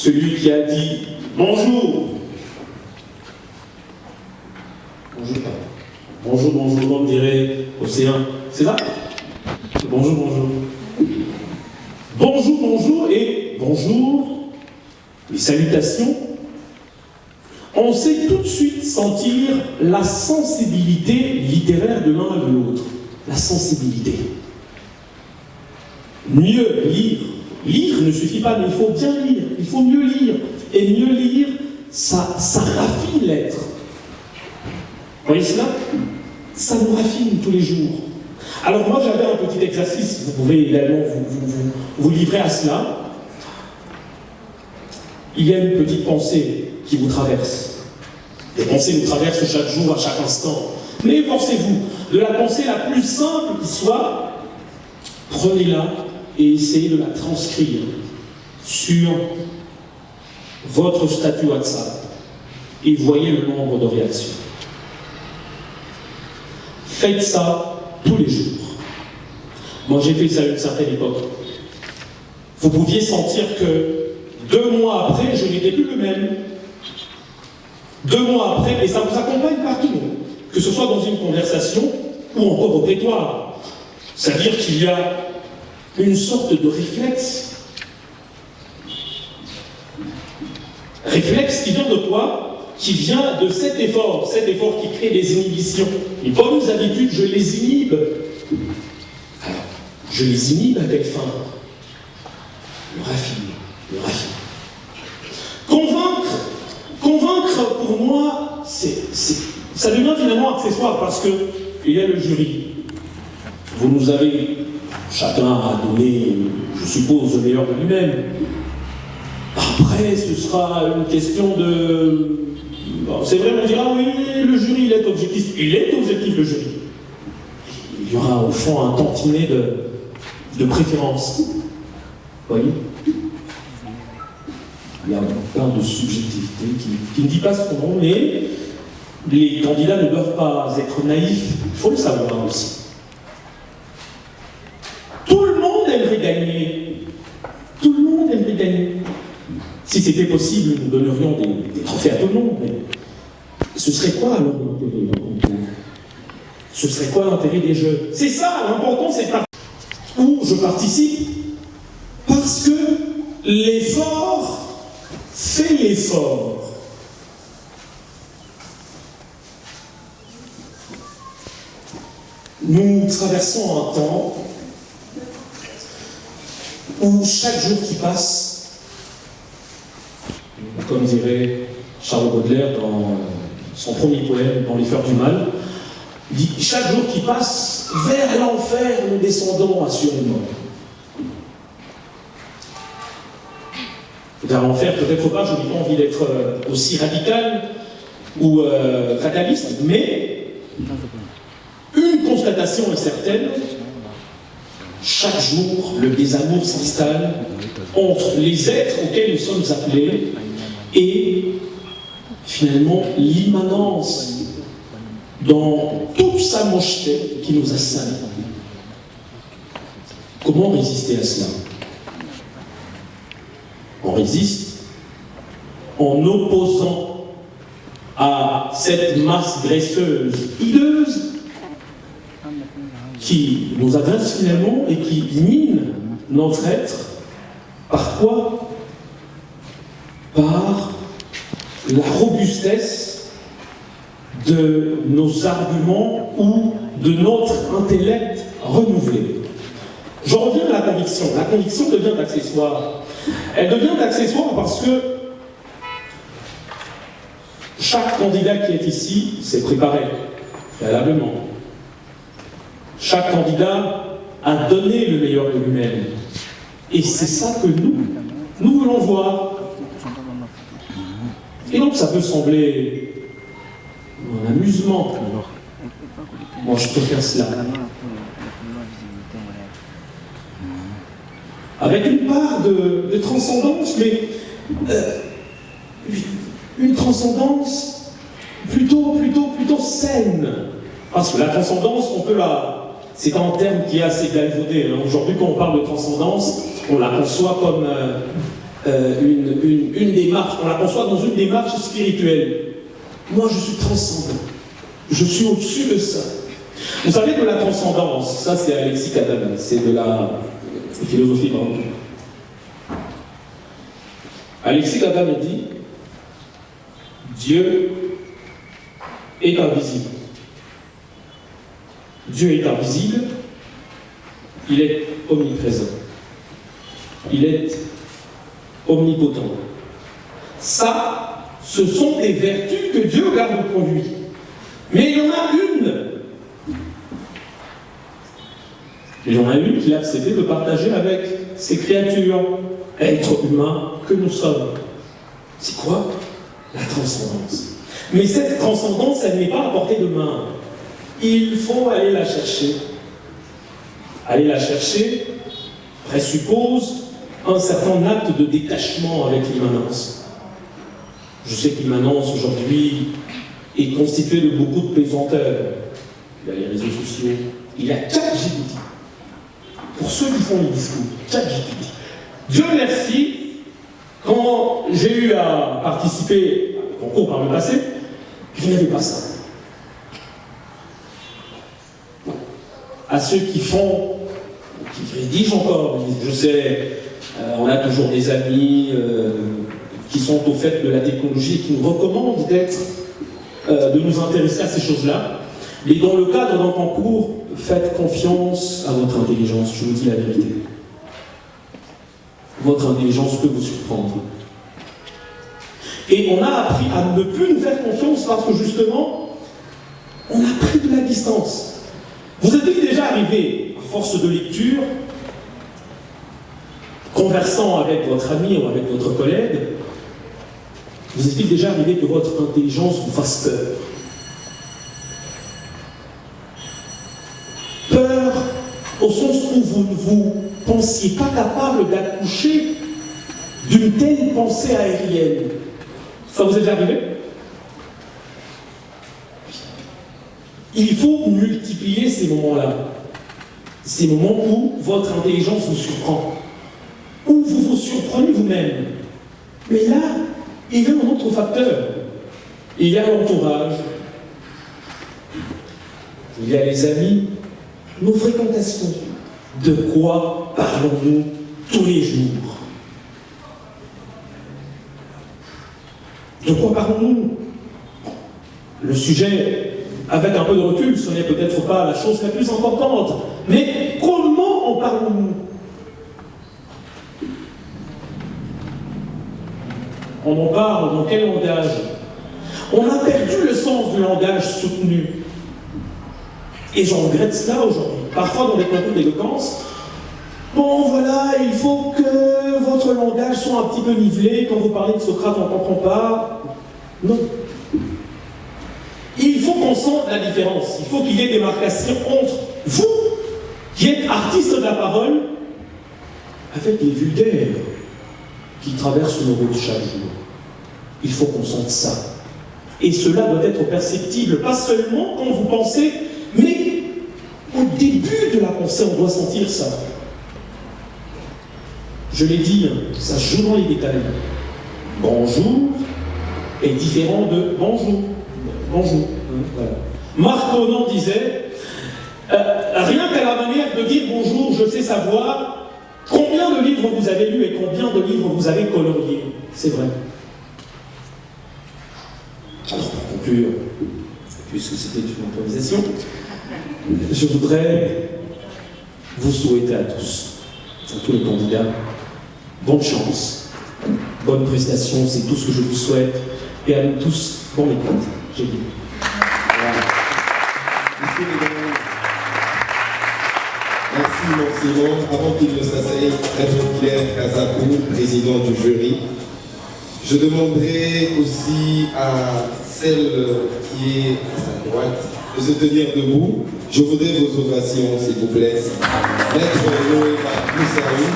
celui qui a dit bonjour. Bonjour, bonjour, bonjour, comme dirait Océan. C'est ça? Bonjour, bonjour. Bonjour, bonjour et bonjour. Les salutations. On sait tout de suite sentir la sensibilité littéraire de l'un et de l'autre. La sensibilité. Mieux lire. Lire ne suffit pas, mais il faut bien lire. Il faut mieux lire. Et mieux lire, ça raffine l'être. Vous voyez cela? Ça nous raffine tous les jours. Alors moi, j'avais un petit exercice. Vous pouvez également vous livrer à cela. Il y a une petite pensée qui vous traverse. Les pensées nous traversent chaque jour, à chaque instant. Mais forcez-vous, de la pensée la plus simple qui soit, prenez-la et essayez de la transcrire sur votre statut WhatsApp et voyez le nombre de réactions. Faites ça tous les jours. Moi, j'ai fait ça à une certaine époque. Vous pouviez sentir que 2 mois après, je n'étais plus le même. 2 mois après, et ça vous accompagne partout, que ce soit dans une conversation ou encore au prétoire. C'est-à-dire qu'il y a une sorte de réflexe. Réflexe qui vient de toi, qui vient de cet effort qui crée des inhibitions. Les bonnes habitudes, je les inhibe. Alors, je les inhibe à quelle fin? Le raffiner. Convaincre, pour moi, ça devient finalement accessoire parce qu'il y a le jury. Vous nous avez, chacun a donné, je suppose, le meilleur de lui-même. Après, ce sera une question de... Bon, c'est vrai, on dira, oui, le jury, il est objectif. Il est objectif, le jury. Il y aura, au fond, un tantinet de préférence. Vous voyez? Il y a plein de subjectivité qui ne dit pas son nom, mais les candidats ne doivent pas être naïfs. Il faut le savoir aussi. Tout le monde aimerait gagner. Tout le monde aimerait gagner. Si c'était possible, nous donnerions des trophées à tout le monde. Mais ce serait quoi alors l'intérêt? Ce serait quoi l'intérêt des jeux? C'est ça, l'important c'est où je participe parce que l'effort fait l'effort. Nous traversons un temps où chaque jour qui passe, comme dirait Charles Baudelaire dans son premier poème, dans Les Fleurs du Mal, il dit « Chaque jour qui passe, vers l'enfer nous descendons assurément ». Vers l'enfer, peut-être pas, je n'ai pas envie d'être aussi radical ou fataliste, mais une constatation est certaine, chaque jour, le désamour s'installe entre les êtres auxquels nous sommes appelés et finalement l'immanence dans toute sa mocheté qui nous assaille. Comment résister à cela? On résiste en opposant à cette masse graisseuse, hideuse, qui nous agresse finalement et qui mine notre être. Par quoi? Par la robustesse de nos arguments ou de notre intellect renouvelé. Je reviens à la conviction. La conviction devient accessoire. Elle devient accessoire parce que chaque candidat qui est ici s'est préparé préalablement. Chaque candidat a donné le meilleur de lui-même. Et c'est ça que nous voulons voir. Et donc ça peut sembler un amusement. Moi je préfère cela. Avec une part de transcendance, mais une transcendance plutôt saine. Parce que la transcendance, on peut la... C'est un terme qui est assez galvaudé. Aujourd'hui, quand on parle de transcendance, on la conçoit une démarche, on la conçoit dans une démarche spirituelle. Moi, je suis transcendant. Je suis au-dessus de ça. Vous savez, de la transcendance, ça c'est Alexis Cadam, c'est de la philosophie, pardon. Alexis Cadam dit Dieu est invisible. Dieu est invisible, il est omniprésent. Il est omnipotent. Ça, ce sont des vertus que Dieu garde pour lui. Mais il y en a une. Il y en a une qu'il a accepté de partager avec ses créatures, êtres humains que nous sommes. C'est quoi? La transcendance. Mais cette transcendance, elle n'est pas à portée de main. Il faut aller la chercher. Aller la chercher présuppose un certain acte de détachement avec l'immanence. Je sais que l'immanence aujourd'hui est constituée de beaucoup de pesanteurs. Il y a les réseaux sociaux, il y a ChatGPT. Pour ceux qui font les discours, ChatGPT. Dieu merci, quand j'ai eu à participer à un concours par le passé, je n'avais pas ça. À ceux qui font, qui rédigent encore, je sais, on a toujours des amis qui sont au fait de la technologie et qui nous recommandent de nous intéresser à ces choses-là. Mais dans le cadre d'un concours, faites confiance à votre intelligence, je vous dis la vérité. Votre intelligence peut vous surprendre. Et on a appris à ne plus nous faire confiance parce que justement, on a pris de la distance. Vous êtes déjà arrivé, à force de lecture, conversant avec votre ami ou avec votre collègue, vous est-il déjà arrivé que votre intelligence vous fasse peur? Peur au sens où vous ne vous pensiez pas capable d'accoucher d'une telle pensée aérienne. Ça vous est déjà arrivé? Il faut multiplier ces moments-là. Ces moments où votre intelligence vous surprend. Où vous vous surprenez vous-même. Mais là, il y a un autre facteur. Il y a l'entourage. Il y a les amis. Nos fréquentations. De quoi parlons-nous tous les jours? De quoi parlons-nous? Le sujet, avec un peu de recul, ce n'est peut-être pas la chose la plus importante. Mais comment en parlons-nous? On en parle dans quel langage? On a perdu le sens du langage soutenu. Et j'en regrette cela aujourd'hui. Parfois, dans les concours d'éloquence, bon, voilà, il faut que votre langage soit un petit peu nivelé. Quand vous parlez de Socrate, on ne comprend pas. Non. Il faut qu'on sente la différence. Il faut qu'il y ait démarcation entre vous, qui êtes artiste de la parole, avec les vulgaires qui traversent nos routes chaque jour. Il faut qu'on sente ça. Et cela doit être perceptible, pas seulement quand vous pensez, mais au début de la pensée, on doit sentir ça. Je l'ai dit, ça joue dans les détails. Bonjour est différent de bonjour. Bonjour. Voilà. Marc Conan disait rien qu'à la manière de dire bonjour, je sais savoir combien de livres vous avez lus et combien de livres vous avez coloriés. C'est vrai. Alors, pour conclure, puisque c'était une improvisation, je voudrais vous souhaiter à tous les candidats, bonne chance, bonne prestation, c'est tout ce que je vous souhaite, et à nous tous, bonne écoute. J'ai dit. Voilà. Merci Monsignor. Avant qu'il ne s'asseye, Maître Pierre Kazapou, président du jury. Je demanderai aussi à celle qui est à sa droite de se tenir debout. Je voudrais vos ovations, s'il vous plaît. Maître Noéma Moussaoui.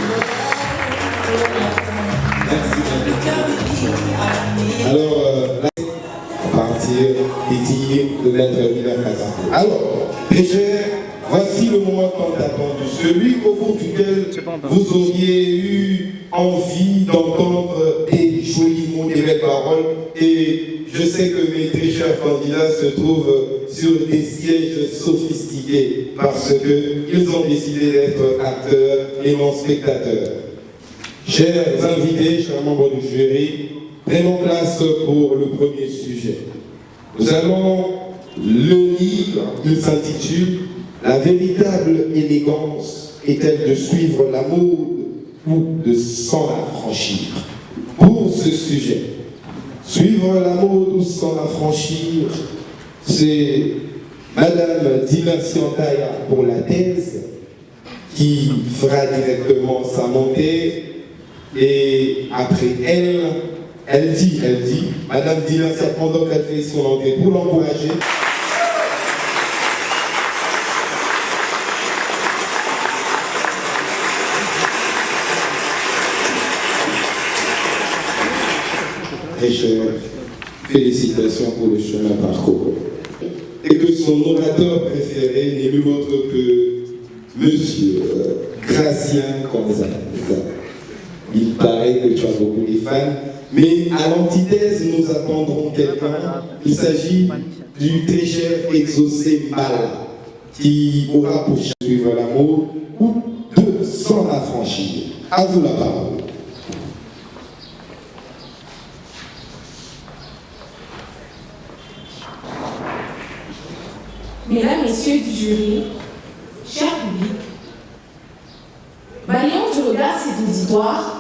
Merci. Alors, à partir des tirs de Maître Pierre Kazapou. Alors, Pécher Voici le moment tant attendu, celui au cours duquel vous auriez eu envie d'entendre des jolis mots, des belles paroles. Et je sais que mes très chers candidats se trouvent sur des sièges sophistiqués parce qu'ils ont décidé d'être acteurs et non spectateurs. Chers invités, chers membres du jury, prenons place pour le premier sujet. Nous allons le lire, il s'intitule « La véritable élégance est-elle de suivre la mode ou de s'en affranchir ?» Pour ce sujet, suivre la mode ou s'en affranchir, c'est Madame Dina Siantaya pour la thèse qui fera directement sa montée. Et après elle dit, Madame Dina, pendant qu'elle fait son entrée, pour l'encourager. Très cher, félicitations pour le chemin parcouru. Et que son orateur préféré n'est nul autre que Monsieur Gracien Konza. Il paraît que tu as beaucoup de fans, mais à l'antithèse, nous attendrons quelqu'un. Il s'agit du très cher Exaucé Mbala, qui aura pour suivre l'amour ou de s'en affranchir. À vous la parole. Mesdames, Messieurs du jury, cher public, balayant du regard cet auditoire,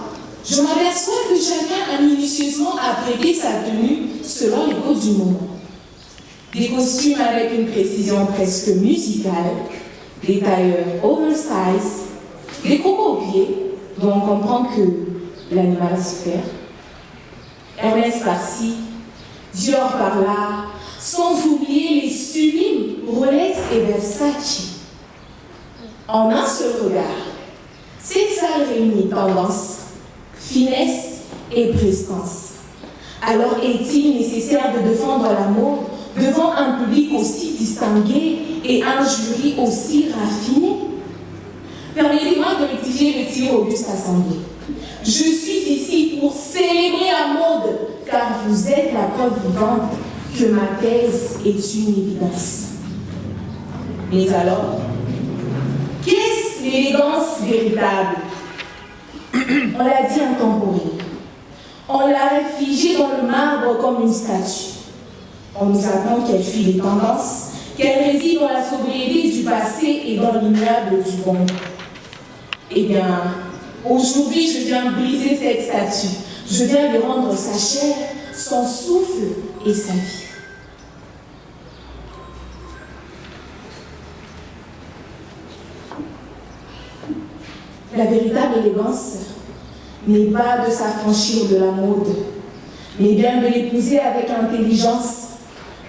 je m'aperçois que chacun a minutieusement apprêté sa tenue selon les codes du moment. Des costumes avec une précision presque musicale, des tailleurs oversize, des cocos aux pieds, dont on comprend que l'animal a souffert, Hermès par-ci, Dior par-là, sans oublier les sublimes Rolex et Versace. En un seul regard, cette salle réunit tendance, finesse et prestance. Alors est-il nécessaire de défendre la mode devant un public aussi distingué et un jury aussi raffiné? Permettez-moi de rectifier le tir auguste assemblée. Je suis ici pour célébrer la mode, car vous êtes la preuve vivante que ma thèse est une évidence. Mais alors, qu'est-ce l'élégance véritable? On l'a dit intemporelle. On l'a réfugiée dans le marbre comme une statue. On nous apprend qu'elle fuit les tendances, qu'elle réside dans la sobriété du passé et dans l'immuable du bon. Eh bien, aujourd'hui, je viens briser cette statue. Je viens lui rendre sa chair, son souffle et sa vie. La véritable élégance n'est pas de s'affranchir de la mode, mais bien de l'épouser avec intelligence,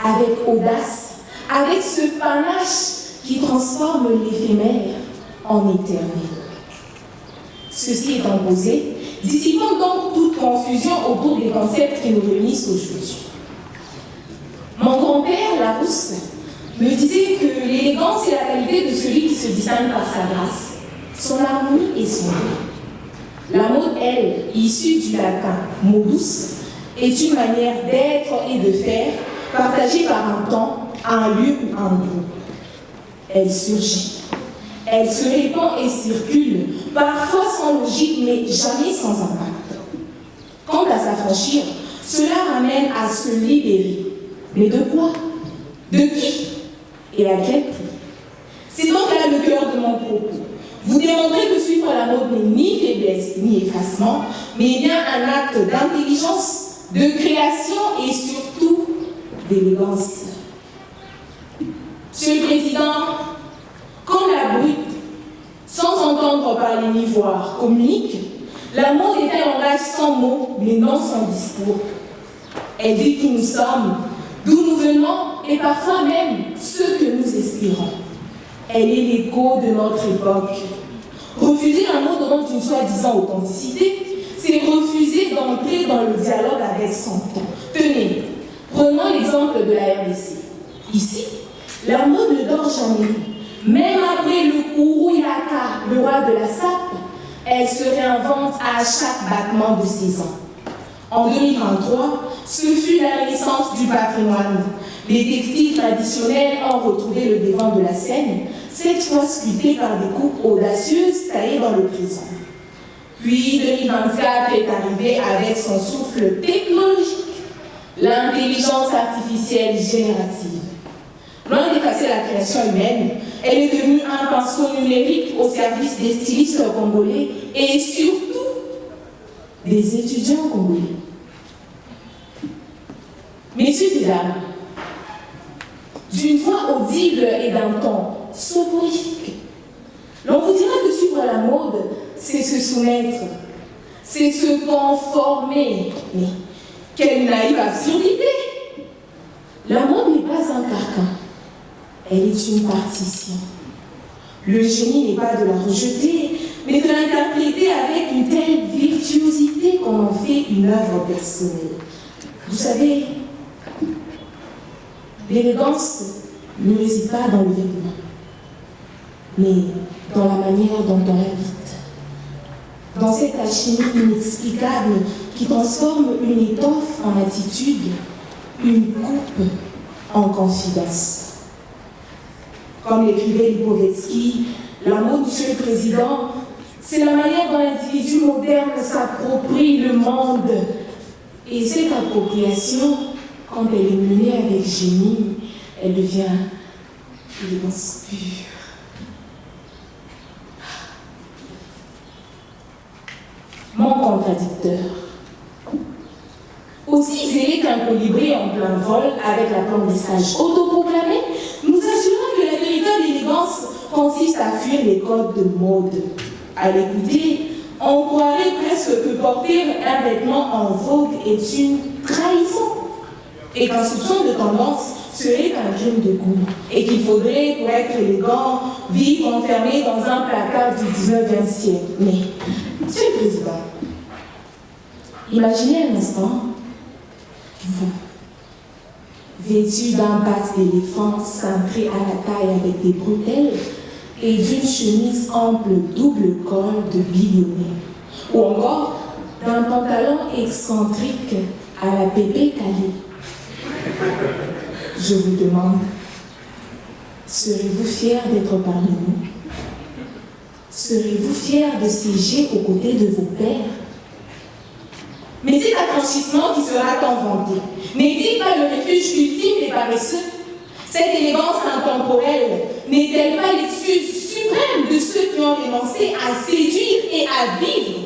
avec audace, avec ce panache qui transforme l'éphémère en éternel. Ceci étant posé, dissipons donc toute confusion autour des concepts qui nous réunissent aujourd'hui. Mon grand-père, Larousse, me disait que l'élégance est la qualité de celui qui se distingue par sa grâce, son harmonie et son goût. La mode, elle, issue du latin modus, est une manière d'être et de faire partagée par un temps, un lieu ou un groupe. Elle surgit, elle se répand et circule, parfois sans logique, mais jamais sans impact. Quant à s'affranchir, cela ramène à se libérer. Mais de quoi? De qui? Et à quel prix? C'est donc là le cœur de mon propos. Vous démontrez que suivre la mode n'est ni faiblesse ni effacement, mais bien un acte d'intelligence, de création et surtout d'élégance. Monsieur le Président, quand la brute, sans entendre parler ni voir, communique, la mode est un langage sans mots, mais non sans discours. Elle dit qui nous sommes, d'où nous venons et parfois même ce que nous espérons. Elle est l'écho de notre époque. Refuser un mot demande une soi-disant authenticité, c'est refuser d'entrer dans le dialogue avec son temps. Tenez, prenons l'exemple de la RDC. Ici, la mode ne dort jamais. Même après le Kuruyaka, le roi de la sape, elle se réinvente à chaque battement de saison. En 2023, ce fut la renaissance du patrimoine. Les textiles traditionnels ont retrouvé le devant de la scène, cette fois sculptés par des coupes audacieuses taillées dans le présent. Puis 2024 est arrivé avec son souffle technologique, l'intelligence artificielle générative. Loin d'effacer la création humaine, elle est devenue un pinceau numérique au service des stylistes congolais et surtout des étudiants congolais. Messieurs et dames, d'une voix audible et d'un ton soporifique, l'on vous dira que suivre la mode, c'est se soumettre, c'est se conformer. Mais quelle naïve absurdité! La mode n'est pas un carcan, elle est une partition. Le génie n'est pas de la rejeter, mais de l'interpréter avec une telle virtuosité qu'on en fait une œuvre personnelle. Vous savez, l'élégance ne réside pas dans le vêtement, mais dans la manière dont on l'habite. Dans cette alchimie inexplicable qui transforme une étoffe en attitude, une coupe en confidence. Comme l'écrivait Lipovetsky, la mode, Monsieur le Président, c'est la manière dont l'individu moderne s'approprie le monde. Et cette appropriation, quand elle est menée avec génie, elle devient élégance pure. Mon contradicteur. Aussi zélé qu'un colibri en plein vol avec la plante des sages autoproclamée, nous assurons que la véritable élégance consiste à fuir les codes de mode. À l'écouter, on croirait presque que porter un vêtement en vogue est une trahison et qu'un soupçon de tendance serait un crime de goût et qu'il faudrait, pour être élégant, vivre enfermé dans un placard du 19e siècle. Mais, Monsieur le Président, imaginez un instant, vous, vêtu d'un bat d'éléphant cintré à la taille avec des bretelles et d'une chemise ample double col de billonné, ou encore d'un pantalon excentrique à la pépé calée. Je vous demande, serez-vous fiers d'être parmi nous? Serez-vous fiers de siéger aux côtés de vos pères? Mais cet affranchissement qui sera tant vanté n'est-il pas le refuge ultime des paresseux? Cette élégance intemporelle n'est-elle pas l'excuse suprême de ceux qui ont renoncé à séduire et à vivre?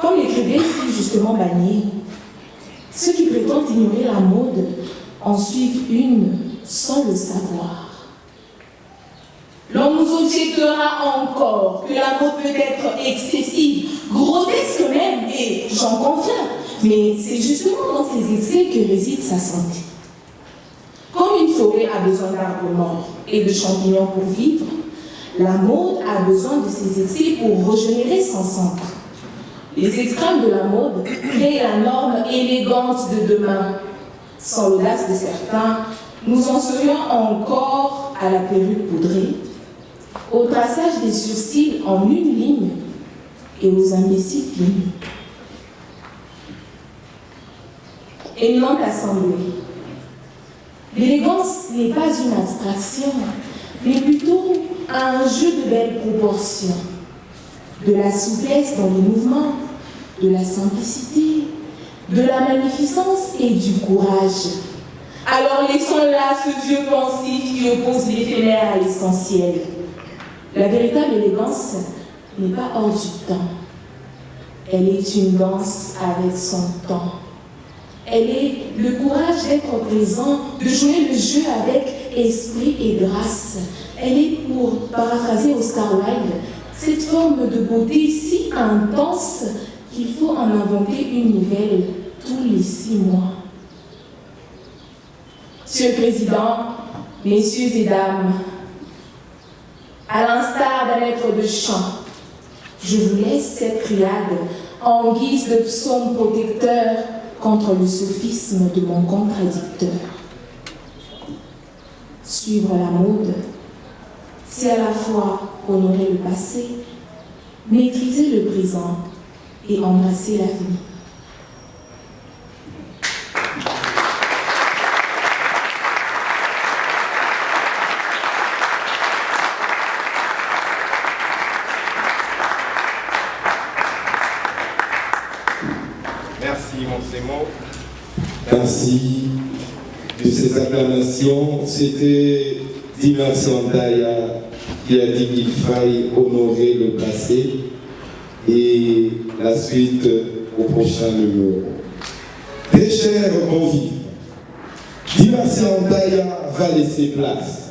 Comme l'écrivait si justement Bagné, ceux qui prétendent ignorer la mode en suivent une sans le savoir. L'on nous objectera encore que la mode peut être excessive, grotesque même, et j'en conviens, mais c'est justement dans ces excès que réside sa santé. Comme une forêt a besoin d'arbres morts et de champignons pour vivre, la mode a besoin de ces excès pour régénérer son centre. Les extrêmes de la mode créent la norme élégante de demain. Sans l'audace de certains, nous en serions encore à la perruque poudrée, au traçage des sourcils en une ligne et aux imbéciles finis. Éminente assemblée, l'élégance n'est pas une abstraction, mais plutôt un jeu de belles proportions, de la souplesse dans les mouvements, de la simplicité, de la magnificence et du courage. Alors laissons là ce vieux pensif qui oppose l'éphémère à l'essentiel. La véritable élégance n'est pas hors du temps. Elle est une danse avec son temps. Elle est le courage d'être présent, de jouer le jeu avec esprit et grâce. Elle est, pour paraphraser Oscar Wilde, cette forme de beauté si intense qu'il faut en inventer une nouvelle tous les 6 mois. Monsieur le Président, Messieurs et Dames, à l'instar d'un maître de chant, je vous laisse cette criade en guise de psaume protecteur contre le sophisme de mon contradicteur. Suivre la mode, c'est à la fois honorer le passé, maîtriser le présent et embrasser l'avenir. Merci, Monsemo. Merci de ces acclamations. C'était Dimension Daya qui a dit qu'il faille honorer le passé et la suite au prochain numéro. Très chers convives, Dimension Daya va laisser place.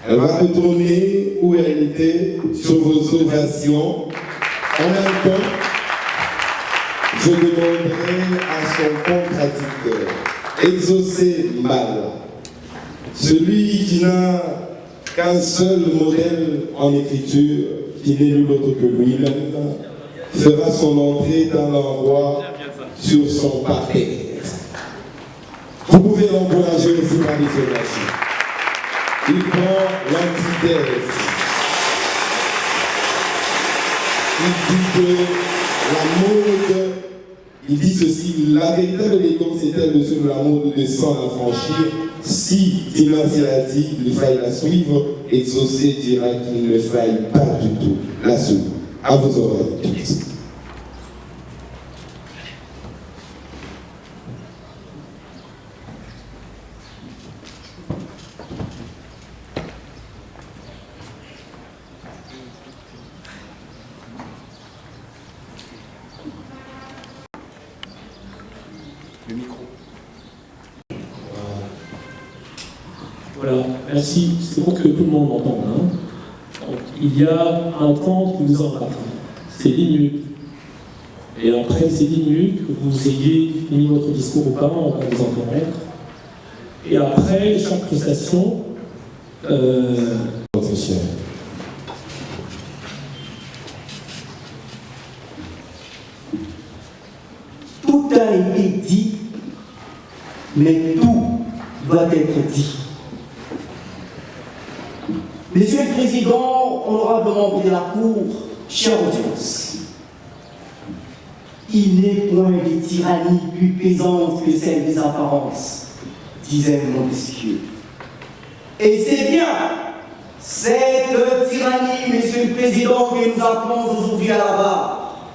Elle va retourner où elle était sur vos ovations. En même temps, je demanderai à son contradicteur, Exaucé Mal, celui qui n'a qu'un seul modèle en écriture, qui n'est nul autre que lui-même, fera son entrée dans l'endroit sur son parterre. Vous pouvez l'encourager aussi par les ovations. Il prend l'antithèse. Il dit que la mode, il dit ceci, la véritable élégance est-elle de suivre la mode de sans la franchir. Si Dimension a dit qu'il faille la suivre, Exaucé dira qu'il ne faille pas du tout la suivre. À vos oreilles toutes. Le micro. Voilà, merci. C'est pour que tout le monde entende. Donc, il y a un temps qui vous en parle. C'est 10 minutes. Et après ces 10 minutes, que vous ayez fini votre discours aux parents, on va vous en permettre. Et après, chaque prestation, Votre cher. Tout a été dit, mais tout doit être dit. Monsieur le Président, honorable membre de la Cour, chère audience, il n'est point de tyrannie plus pesante que celle des apparences, disait Montesquieu. Et c'est bien cette tyrannie, Monsieur le Président, que nous appelons aujourd'hui à la barre.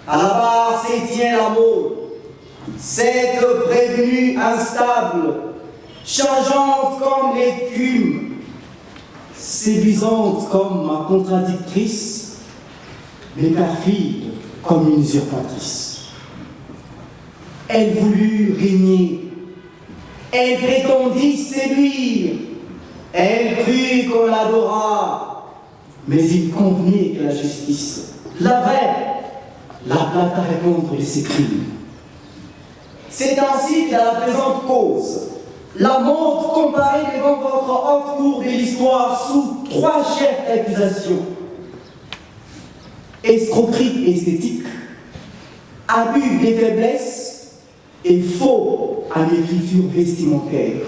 À la barre s'étient la mode, cette prévenue instable, changeante comme l'écume, séduisante comme ma contradictrice, mais perfide comme une usurpatrice. Elle voulut régner, elle prétendit séduire, elle crut qu'on l'adora, mais il convenait que la justice, la vraie, la plate à répondre de ses crimes. C'est ainsi qu'à la présente cause, la montre comparée devant votre haute cour de l'histoire sous 3 chefs d'accusations. Escroquerie esthétique, abus des faiblesses et faux à l'écriture vestimentaire.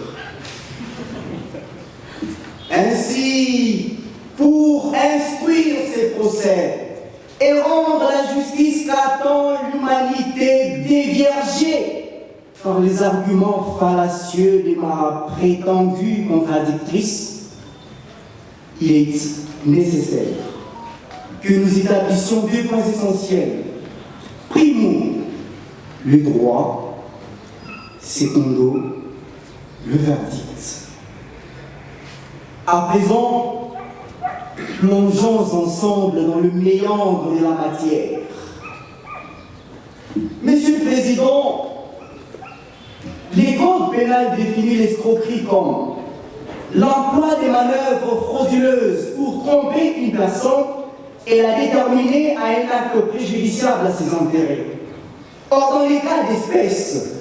Ainsi, pour instruire ces procès et rendre la justice qu'attend l'humanité déviergée par les arguments fallacieux de ma prétendue contradictrice, il est nécessaire que nous établissions 2 points essentiels. Primo, le droit. Secondo, le verdict. À présent, plongeons ensemble dans le méandre de la matière. Monsieur le Président, les codes pénals définissent l'escroquerie comme l'emploi des manœuvres frauduleuses pour tromper une personne et la déterminer à un acte préjudiciable à ses intérêts. Or, dans les cas d'espèce,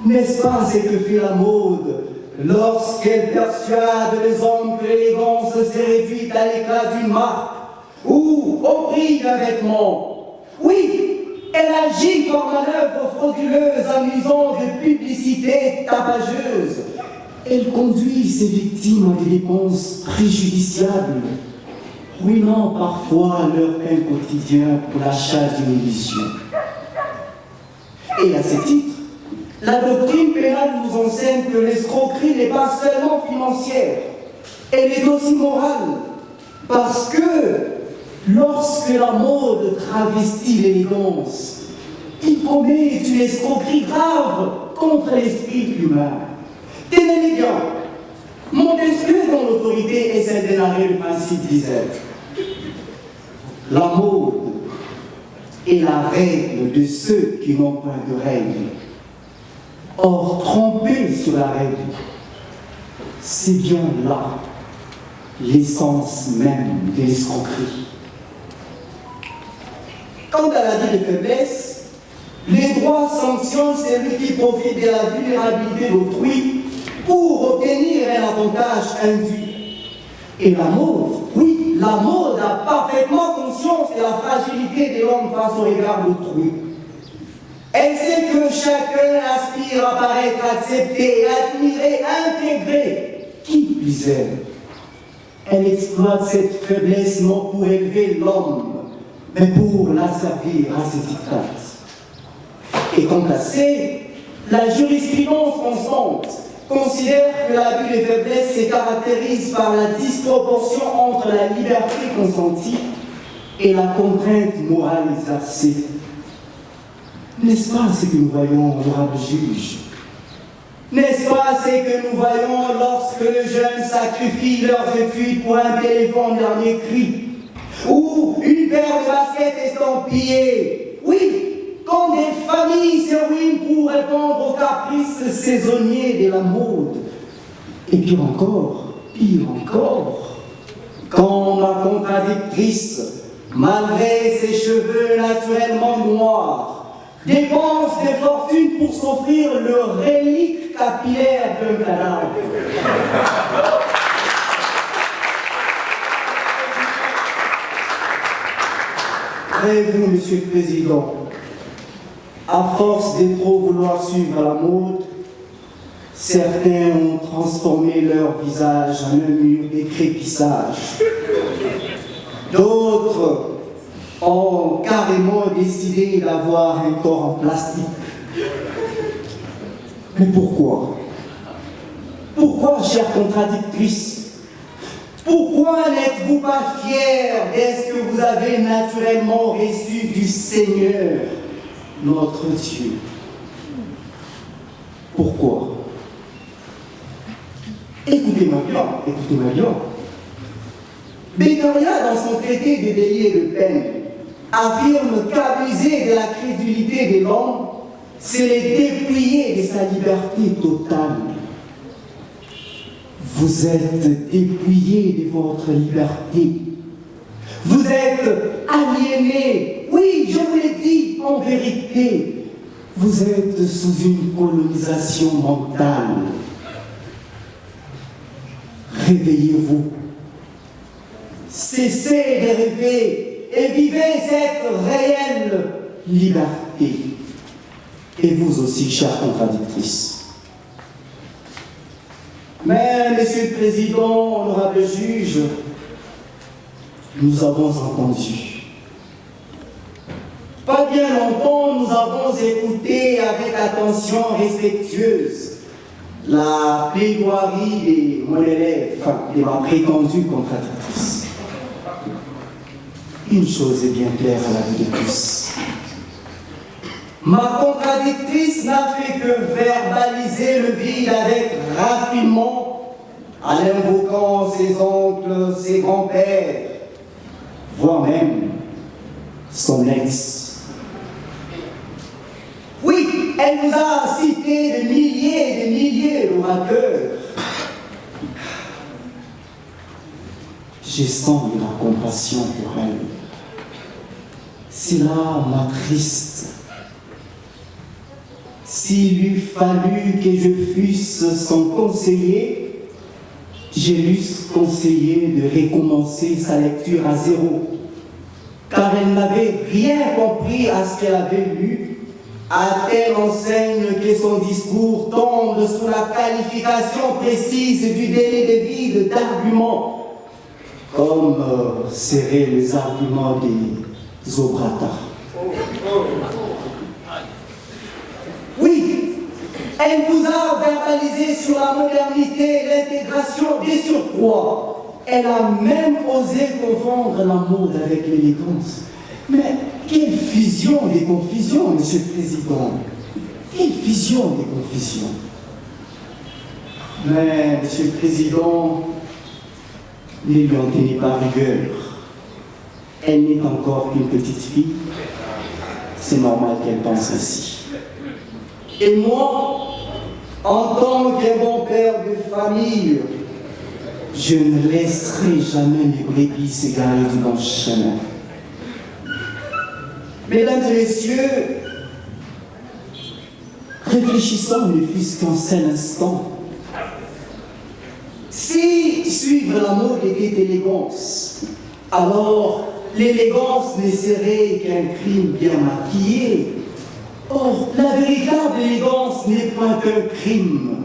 n'est-ce pas ce que fait la mode lorsqu'elle persuade les hommes que l'élégance s'est réduite à l'éclat d'une marque ou au prix d'un vêtement? Oui, elle agit par manœuvres frauduleuses amusant de publicité tapageuse elle conduit ses victimes à des dépenses préjudiciables, ruinant parfois leur pain quotidien pour l'achat d'une illusion. Et à ce titre, la doctrine pénale nous enseigne que l'escroquerie n'est pas seulement financière, elle est aussi morale, parce que lorsque la mode travestit l'élégance, il commet une escroquerie grave contre l'esprit humain. Tenez-les bien, Montesquieu, dont l'autorité essaie d'énarrer le principe, disait: la mode est la règle de ceux qui n'ont point de règle. Or, tromper sur la règle, c'est bien là l'essence même de l'escroquerie. Quant à la vie de faiblesse, les droits sanctionnent celui qui profite de la vulnérabilité d'autrui pour obtenir un avantage indu. Et la mode, oui, la mode a parfaitement conscience de la fragilité de l'homme face au regard d'autrui. Elle sait que chacun aspire à paraître accepté, admiré, intégré, qui plus est. Elle exploite cette faiblesse non pour élever l'homme, mais pour l'asservir à ses dictats. Et quant à la jurisprudence constante considère que l'abus de faiblesse se caractérise par la disproportion entre la liberté consentie et la contrainte morale exercée. N'est-ce pas ce que nous voyons, honorable juge? N'est-ce pas ce que nous voyons lorsque les jeunes sacrifient leurs études pour un téléphone dernier cri, ou une paire de baskets estampillées? Oui, quand des familles se ruinent pour répondre aux caprices saisonniers de la mode. Et pire encore, quand ma contradictrice, malgré ses cheveux naturellement noirs, dépense des fortunes pour s'offrir le relique capillaire d'un cadavre. Vous, Monsieur le Président, à force de trop vouloir suivre la mode, certains ont transformé leur visage en un mur d'écrépissage. D'autres ont carrément décidé d'avoir un corps en plastique. Mais pourquoi? Pourquoi, chère contradictrice? Pourquoi n'êtes-vous pas fiers de ce que vous avez naturellement reçu du Seigneur, notre Dieu? Pourquoi? Écoutez-moi bien. Beccaria, dans son traité de délit et de peine, affirme qu'abuser de la crédulité de l'homme, c'est le dépouiller de sa liberté totale. Vous êtes dépouillé de votre liberté. Vous êtes aliéné. Oui, je vous l'ai dit, en vérité, vous êtes sous une colonisation mentale. Réveillez-vous. Cessez de rêver et vivez cette réelle liberté. Et vous aussi, chère contradictrice. Mais, Monsieur le Président, honorable juge, nous avons entendu. Pas bien longtemps, nous avons écouté avec attention respectueuse la plaidoirie de mon élève, de ma prétendue contradictrice. Une chose est bien claire à la vue de tous. Ma contradictrice n'a fait que verbaliser le vide avec raffinement, en invoquant ses oncles, ses grands-pères, voire même son ex. Oui, elle nous a cité de milliers et de milliers d'orateurs. J'ai sens de la compassion pour elle. Cela m'attriste. S'il eût fallu que je fusse son conseiller, je l'eusse conseillé de recommencer sa lecture à zéro, car elle n'avait rien compris à ce qu'elle avait lu, à telle enseigne que son discours tombe sous la qualification précise du délai de vide d'arguments, comme seraient les arguments des Obrata. Oui, elle vous a verbalisé sur la modernité et l'intégration des surcroît. Elle a même osé confondre la mode avec l'élégance. Mais quelle fusion des confusions, Monsieur le Président. Quelle fusion des confusions. Mais, Monsieur le Président, ne lui en tenez pas rigueur. Elle n'est encore qu'une petite fille. C'est normal qu'elle pense ainsi. Et moi, en tant qu'un bon père de famille, je ne laisserai jamais mes brebis s'égarer du bon chemin. Mesdames et messieurs, réfléchissons ne fût-ce qu'un seul instant. Si suivre la mode était élégance, alors l'élégance ne serait qu'un crime bien maquillé. Or, la véritable élégance n'est pas qu'un crime.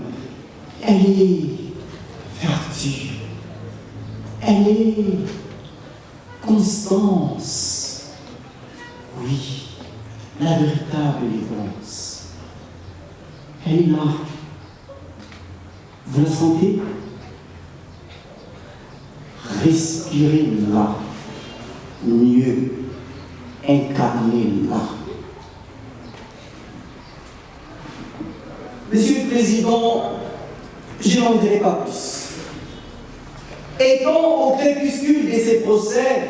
Elle est vertu. Elle est constance. Oui, la véritable élégance. Elle est là. Vous la sentez? Respirez-la. Mieux, incarnez-la. Monsieur le Président, je n'en dirai pas plus. Étant au crépuscule de ces procès,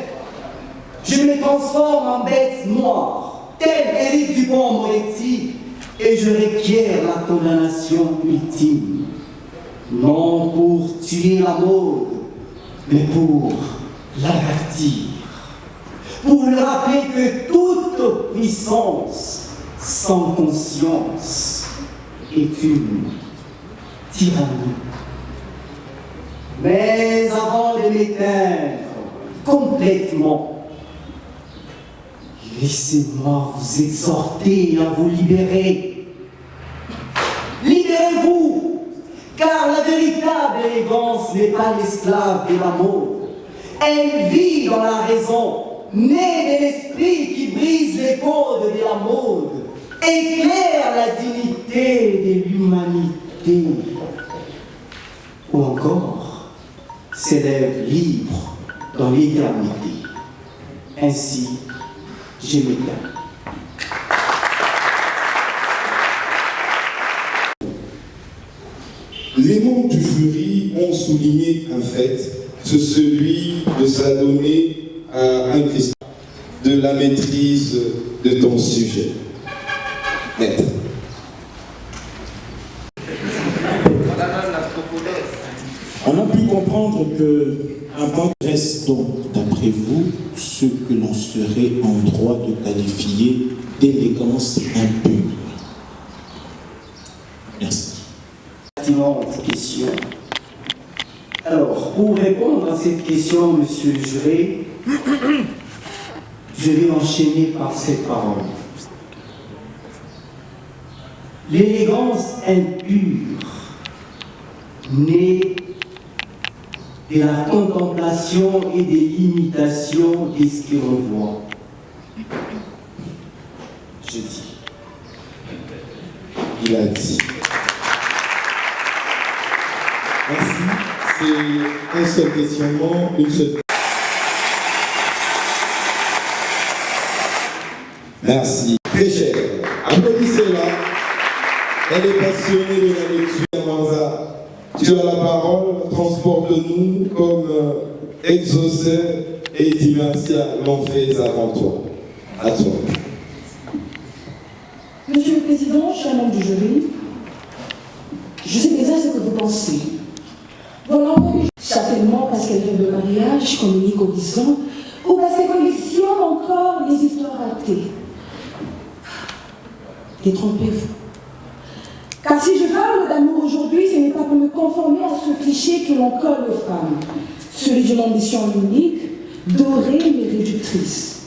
je me transforme en bête noire, tel Éric Dupond-Moretti, et je requiers la condamnation ultime. Non pour tuer la mode, mais pour l'avertir. Pour lui rappeler que toute puissance sans conscience est une tyrannie. Mais avant de m'éteindre complètement, laissez-moi vous exhorter à vous libérer. Libérez-vous, car la véritable élégance n'est pas l'esclave de la mode. Elle vit dans la raison, née de l'esprit qui brise les codes de la mode, éclaire la dignité de l'humanité, ou encore s'élève libre dans l'éternité. Ainsi, je m'éteins. Les membres du jury ont souligné un fait, c'est celui de s'adonner à un Christ, de la maîtrise de ton sujet. Maître. On a pu comprendre qu'un manque reste donc, d'après vous, ce que l'on serait en droit de qualifier d'élégance impure. Merci. Pertinente question. Alors, pour répondre à cette question, monsieur le juré, je vais enchaîner par cette parole. L'élégance impure naît de la contemplation et des limitations de ce que l'on voit. Je dis. Il a dit. Merci. C'est un seul questionnement, une seule. Merci. Très cher. Applaudissez-la. Elle est passionnée de la lecture. Manza. Tu as la parole, transporte-nous comme Exocet et Dimensia l'ont fait avant toi. À toi. Monsieur le Président, cher membre du jury, je sais déjà ce que vous pensez. Voilà, certainement parce qu'elle vient de mariage, communique horizon, ou parce qu'elle collectionne encore les histoires ratées. Détrompez-vous. Car si je parle d'amour aujourd'hui, ce n'est pas pour me conformer à ce cliché que l'on colle aux femmes, celui d'une ambition unique, dorée mais réductrice.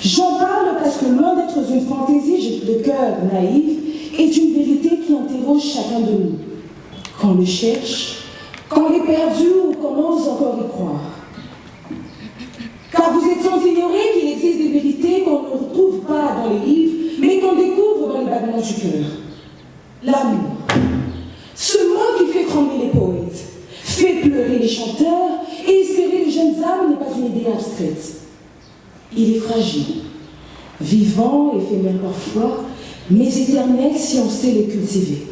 J'en parle parce que loin d'être une fantaisie de cœur naïf, est une vérité qui interroge chacun de nous. Quand on le cherche, quand on est perdu ou qu'on ose encore y croire. Car vous êtes sans ignorer qu'il existe des vérités qu'on ne retrouve pas dans les livres, mais qu'on découvre dans les battements du cœur. L'amour. Ce mot qui fait trembler les poètes, fait pleurer les chanteurs et espérer les jeunes âmes n'est pas une idée abstraite. Il est fragile, vivant, éphémère parfois, mais éternel si on sait les cultiver.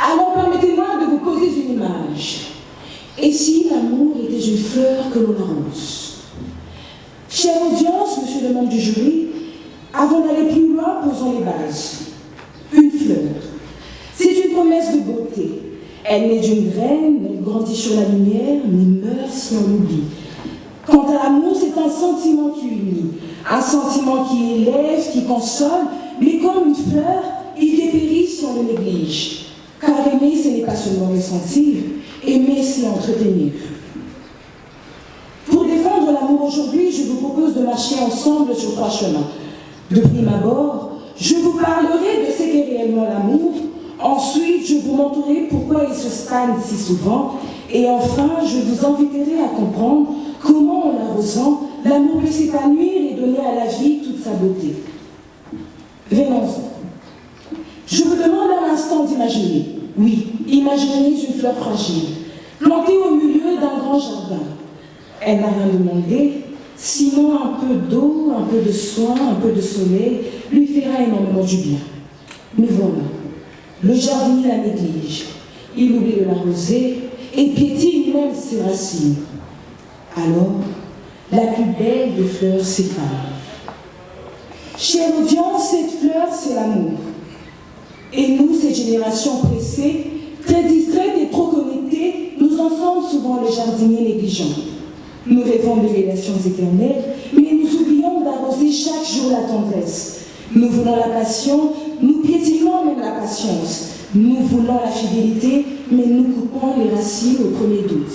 Alors permettez-moi de vous poser une image. Et si l'amour était une fleur que l'on arrose? Chère audience, monsieur le membre du jury, avant d'aller plus loin, posons les bases. Une fleur. C'est une promesse de beauté. Elle naît d'une graine, elle grandit sur la lumière, mais meurt si on l'oublie. Quant à l'amour, c'est un sentiment qui unit, un sentiment qui élève, qui console, mais comme une fleur, il dépérit si on le néglige. Car aimer, ce n'est pas seulement ressentir, aimer, c'est entretenir. Pour défendre l'amour aujourd'hui, je vous propose de marcher ensemble sur 3 chemins. De prime abord, je vous parlerai de ce qu'est réellement l'amour. Ensuite, je vous montrerai pourquoi il se stagne si souvent. Et enfin, je vous inviterai à comprendre comment, en l'arrosant, l'amour peut s'épanouir et donner à la vie toute sa beauté. Venons-en. Je vous demande un instant d'imaginer. Oui, imaginez une fleur fragile, plantée au milieu d'un grand jardin. Elle n'a rien demandé, sinon un peu d'eau, un peu de soin, un peu de soleil lui fera énormément du bien. Mais voilà, le jardinier la néglige. Il oublie de l'arroser et piétine même ses racines. Alors, la plus belle des fleurs s'éfane. Chère audience, cette fleur, c'est l'amour. Et nous, cette génération pressée, très distraite et trop connectée, nous en sommes souvent les jardiniers négligents. Nous rêvons de relations éternelles, mais nous oublions d'arroser chaque jour la tendresse. Nous voulons la passion, nous piétinons même la patience. Nous voulons la fidélité, mais nous coupons les racines au premier doute.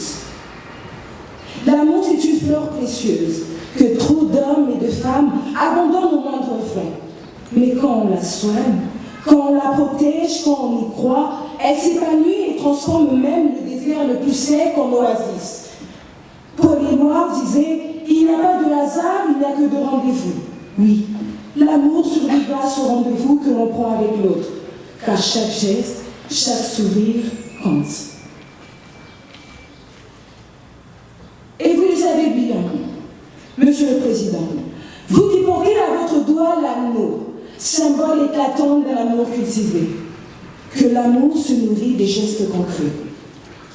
L'amour, c'est une fleur précieuse, que trop d'hommes et de femmes abandonnent au moindre vent. Mais quand on la soigne, quand on la protège, quand on y croit, elle s'épanouit et transforme même le désert le plus sec en oasis. Paul Éluard disait « Il n'y a pas de hasard, il n'y a que de rendez-vous ». Oui, l'amour survivra ce rendez-vous que l'on prend avec l'autre, car chaque geste, chaque sourire compte. Et vous le savez bien, Monsieur le Président, vous qui portez à votre doigt l'anneau, symbole éclatant de l'amour cultivé, que l'amour se nourrit des gestes concrets.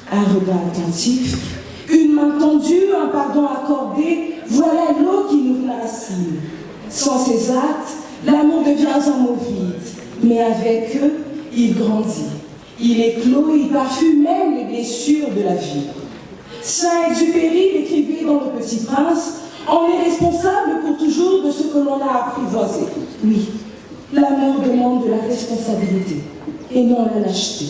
Un regard attentif, une main tendue, un pardon accordé, voilà l'eau qui nourrit la racine. Sans ces actes, l'amour devient un mot vide, mais avec eux, il grandit. Il éclot, il parfume même les blessures de la vie. Saint-Exupéry l'écrivait dans Le Petit Prince, on est responsable pour toujours de ce que l'on a apprivoisé. Oui, l'amour demande de la responsabilité et non la lâcheté.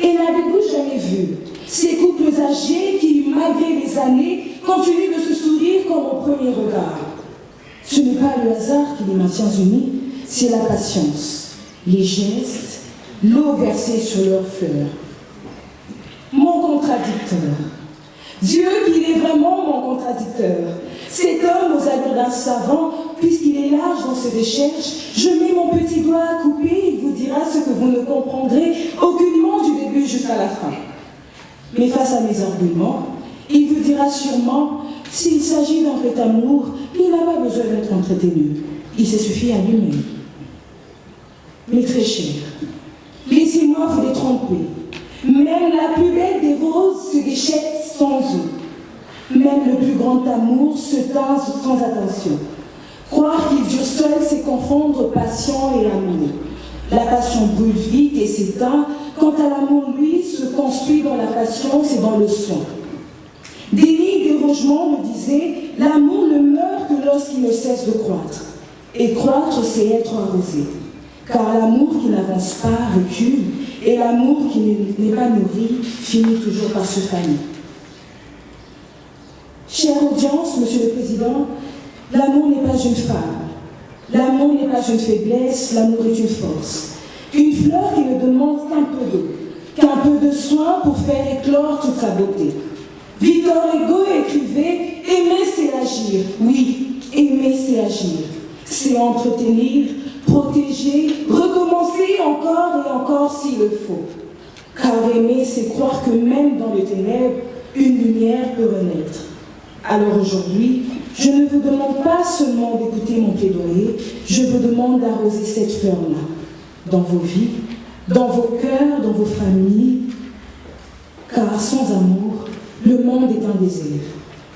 Et n'avez-vous jamais vu ces couples âgés qui, malgré les années, continuent de se sourire comme au premier regard? Ce n'est pas le hasard qui les maintient unis, c'est la patience, les gestes, l'eau versée sur leurs fleurs. Mon contradicteur. Dieu qu'il est vraiment mon contradicteur. Cet homme aux allures d'un savant, puisqu'il est large dans ses recherches, je mets mon petit doigt à couper, il vous dira ce que vous ne comprendrez aucunement du début jusqu'à la fin. Mais face à mes arguments, il vous dira sûrement, s'il s'agit d'un vrai amour, il n'a pas besoin d'être entretenu. Il se suffit à lui-même. Mais très cher, laissez-moi vous détromper. Même la plus belle des roses se déchète sans eau. Même le plus grand amour se teint sans attention. Croire qu'il dure seul, c'est confondre passion et amour. La passion brûle vite et s'éteint. Quant à l'amour, lui, se construit dans la passion, c'est dans le soin. Denis Desrogemont me disait, l'amour ne meurt que lorsqu'il ne cesse de croître. Et croître, c'est être arrosé. Car l'amour qui n'avance pas recule, et l'amour qui n'est pas nourri finit toujours par se faner. Chère audience, Monsieur le Président, L'amour n'est pas une femme. L'amour n'est pas une faiblesse, l'amour est une force. Une fleur qui ne demande qu'un peu d'eau, qu'un peu de soin pour faire éclore toute sa beauté. Victor Hugo écrivait « Aimer, c'est agir ». Oui, aimer, c'est agir. C'est entretenir, protéger, recommencer encore et encore s'il le faut. Car aimer, c'est croire que même dans les ténèbres, une lumière peut renaître. Alors aujourd'hui, je ne vous demande pas seulement d'écouter mon plaidoyer, je vous demande d'arroser cette fleur-là, dans vos vies, dans vos cœurs, dans vos familles, car sans amour, le monde est un désert.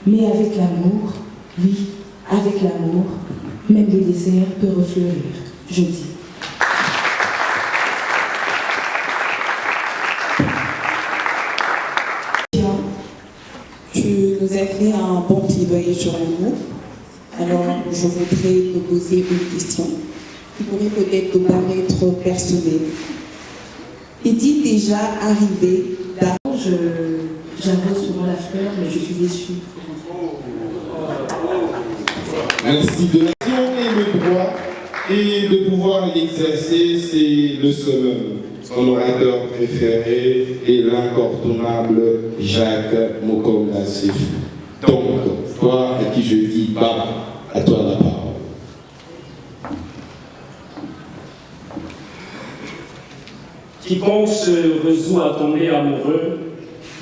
Mais avec l'amour, oui, avec l'amour, même le désert peut refleurir, je dis. Tu nous as fait un bon plaidoyer sur l'amour. Alors, je voudrais te poser une question qui pourrait peut-être te paraître personnelle. Est-il déjà arrivé J'arrose souvent la fleur, mais je suis déçue. Merci de l'action et le droit, et de pouvoir l'exercer, c'est le summum. Son orateur préféré est l'incontournable Jacques Mokonga Sefou. Donc, toi à qui je dis bah, à toi la parole. Quiconque se résout à tomber amoureux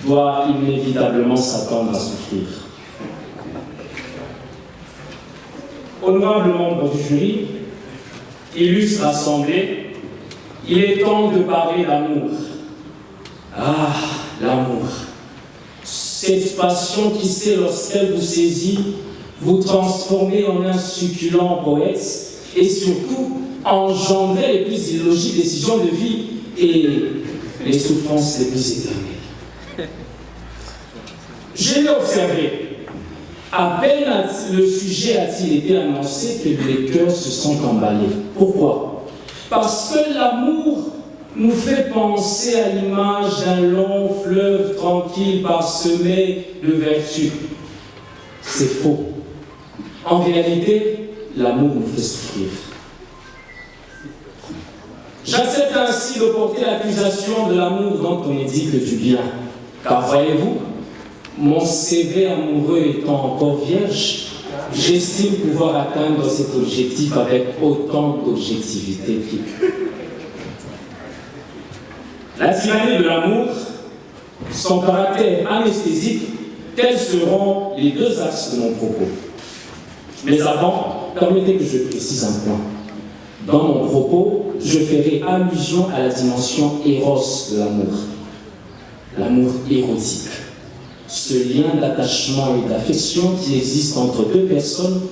doit inévitablement s'attendre à souffrir. Honorable membre du jury, illustre assemblée, il est temps de parler d'amour. Ah, l'amour. Cette passion qui sait, lorsqu'elle vous saisit, vous transformer en un succulent poète et surtout engendrer les plus illogiques décisions de vie et les souffrances les plus éternelles. Je l'ai observé. À peine le sujet a-t-il été annoncé que les cœurs se sont emballés. Pourquoi? Parce que l'amour nous fait penser à l'image d'un long fleuve tranquille parsemé de vertus. C'est faux. En réalité, l'amour nous fait souffrir. J'accepte ainsi de porter l'accusation de l'amour dont on est dit que du bien. Car voyez-vous, mon CV amoureux étant encore vierge, j'estime pouvoir atteindre cet objectif avec autant d'objectivité. La tyrannie de l'amour, son caractère anesthésique, tels seront les deux axes de mon propos. Mais avant, permettez que je précise un point. Dans mon propos, je ferai allusion à la dimension éros de l'amour. L'amour érotique. Ce lien d'attachement et d'affection qui existe entre deux personnes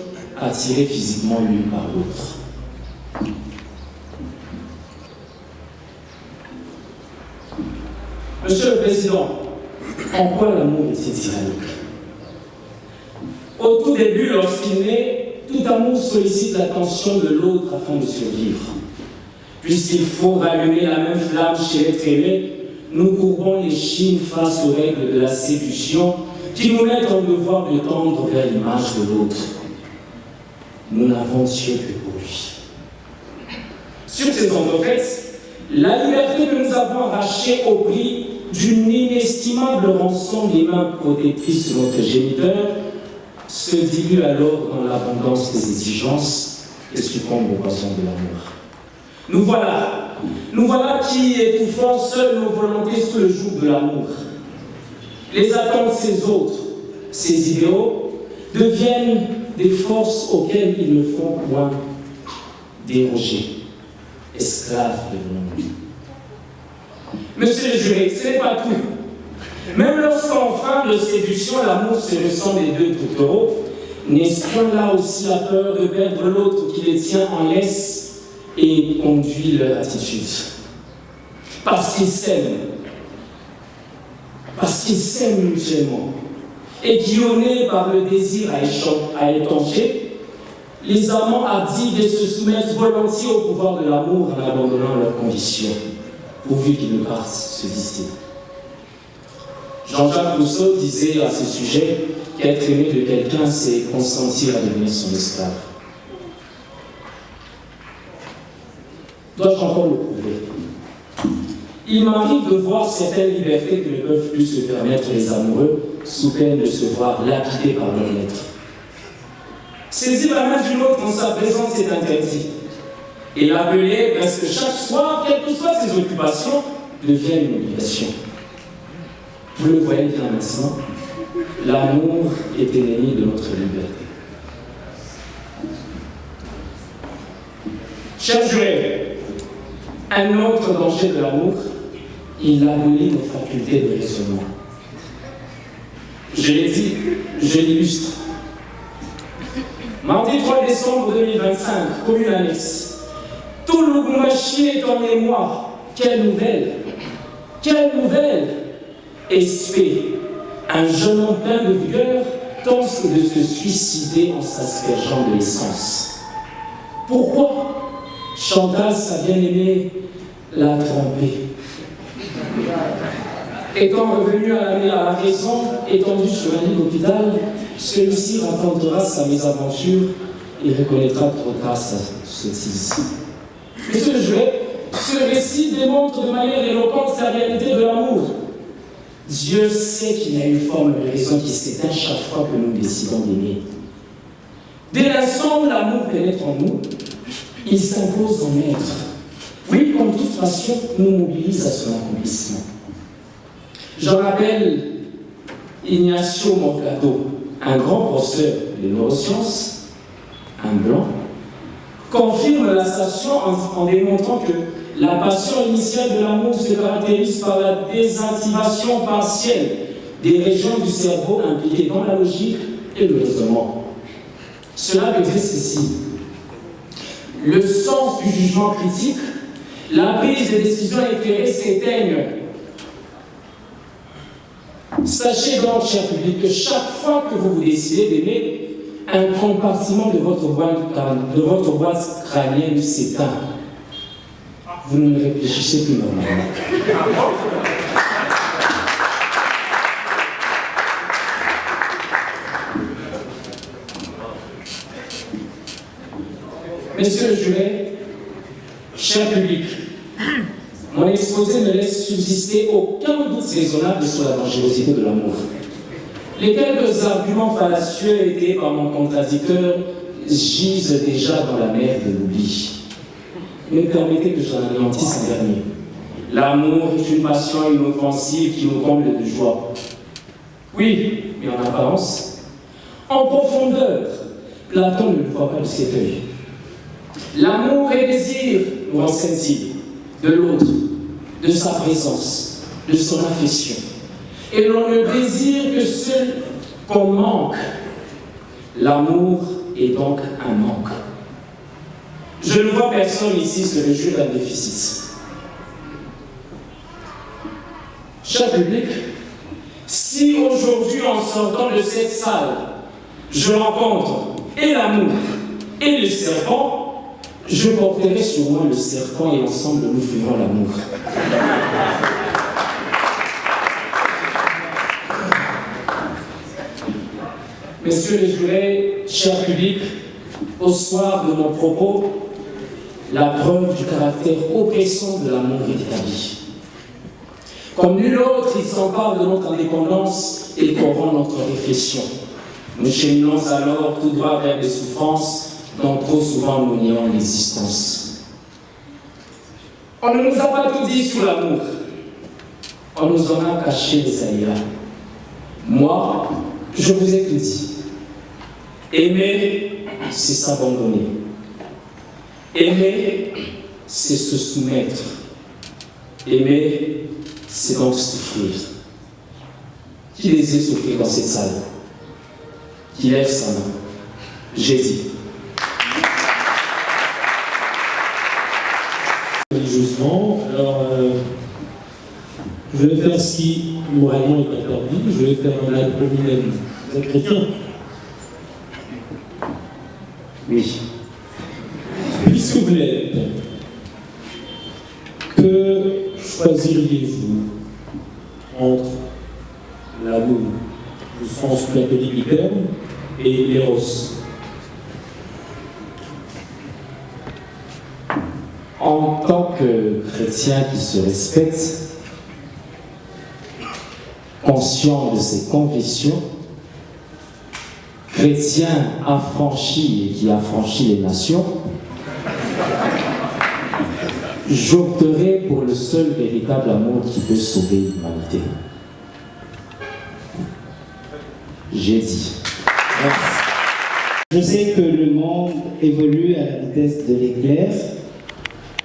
attirées physiquement l'une par l'autre. Monsieur le Président, en quoi l'amour est-il tyrannique? Au tout début, lorsqu'il naît, tout amour sollicite l'attention de l'autre afin de survivre. Puisqu'il faut rallumer la même flamme chez l'être aimé, nous courbons l'échine face aux règles de la séduction qui nous mettent en devoir de tendre vers l'image de l'autre. Nous n'avons Dieu que pour lui. Sur ces entrefaites, la liberté que nous avons arrachée au prix d'une inestimable rançon des mains protectrices de notre géniteur se dilue alors dans l'abondance des exigences et succombe au poison de l'amour. Nous voilà qui, étouffant seuls nos volontés sous le joug de l'amour. Les attentes ces autres, ces idéaux, deviennent des forces auxquelles ils ne font point déroger, esclaves de l'amour. Monsieur le jury, ce n'est pas tout. Même lorsqu'en fin de séduction, l'amour se ressent des deux tourtereaux, n'est-ce pas là aussi la peur de perdre l'autre qui les tient en laisse et conduit leur attitude? Parce qu'ils s'aiment mutuellement, et guillonnés par le désir à étancher, les amants hardis de se soumettre volontiers au pouvoir de l'amour en abandonnant leurs conditions, pourvu qu'ils ne partent se disent. Jean-Jacques Rousseau disait à ce sujet qu'être aimé de quelqu'un, c'est consentir à devenir son esclave. Dois-je encore le prouver? Il m'arrive de voir certaines libertés que ne peuvent plus se permettre les amoureux sous peine de se voir lapidés par leur lettre. Saisir la main d'une autre en sa présence est interdit. Et l'appeler presque chaque soir, quelles que soient ses occupations, devient une obligation. Vous le voyez bien maintenant, l'amour est ennemi de notre liberté. Chers jurés, un autre danger de l'amour, il abolit nos facultés de raisonnement. Je l'ai dit, je l'illustre. Mardi 3 décembre 2025, commune annexe. Tout le Lubumbashi est en émoi. Quelle nouvelle! Quelle nouvelle! Espé, un jeune homme plein de vigueur, tente de se suicider en s'aspergeant de l'essence. Pourquoi? Chantal, sa bien-aimée, l'a trompé. Étant revenu à la raison, étendu sur un lit d'hôpital, celui-ci racontera sa mésaventure et reconnaîtra trop tard sa sottise. Monsieur le jury, ce récit démontre de manière éloquente sa réalité de l'amour. Dieu sait qu'il y a une forme de raison qui s'éteint chaque fois que nous décidons d'aimer. Dès l'instant où l'amour pénètre en nous, il s'impose en maître. Oui, comme toute passion, nous mobilise à son accomplissement. J'en rappelle Ignacio Morgado, un grand professeur de neurosciences, un blanc, confirme l'assertion en démontrant que la passion initiale de l'amour se caractérise par la désactivation partielle des régions du cerveau impliquées dans la logique et le raisonnement. Cela veut dire ceci. Le sens du jugement critique, la prise de décision éclairée s'éteignent. Sachez donc, cher public, que chaque fois que vous vous décidez d'aimer, un compartiment de votre boîte crânienne s'éteint. Vous ne réfléchissez plus normalement. Messieurs le juré, cher public, mon exposé ne laisse subsister aucun doute raisonnable sur la dangerosité de l'amour. Les quelques arguments fallacieux étés par mon contradicteur gisent déjà dans la mer de l'oubli. Mais permettez que j'en anéantisse un dernier. L'amour est une passion inoffensive qui nous comble de joie. Oui, mais en apparence, en profondeur, Platon ne le voit pas de cet œil. L'amour et le désir nous renseignent-ils de l'autre, de sa présence, de son affection. Et l'on ne désire que ce qu'on manque. L'amour est donc un manque. Je ne vois personne ici se réjouir d'un déficit. Cher public, si aujourd'hui, en sortant de cette salle, je rencontre et l'amour et le serpent, je porterai sur moi le serpent et ensemble nous ferons l'amour. Messieurs les jurés, cher public, au soir de mon propos, la preuve du caractère oppressant de l'amour est établie. Comme nul autre, il s'empare de notre indépendance et corrompt notre réflexion. Nous cheminons alors tout droit vers des souffrances dont trop souvent nous nions l'existence. On ne nous a pas tout dit sur l'amour. On nous en a caché les aléas. Moi, je vous ai tout dit. Aimer, c'est s'abandonner. Aimer, c'est se soumettre. Aimer, c'est donc souffrir. Qui désire souffrir dans cette salle? Qui lève sa main? J'ai dit. Religieusement, alors je vais faire ce qui moralement est interdit, je vais faire un acte hominem. Vous êtes chrétien? Oui. Puisque vous l'êtes, que choisiriez-vous entre l'amour, vous sens plus appelé hyperbe, et l'éros. En tant que chrétien qui se respecte, conscient de ses convictions, chrétien affranchi et qui affranchit les nations, j'opterai pour le seul véritable amour qui peut sauver l'humanité. J'ai dit. Je sais que le monde évolue à la vitesse de l'éclair.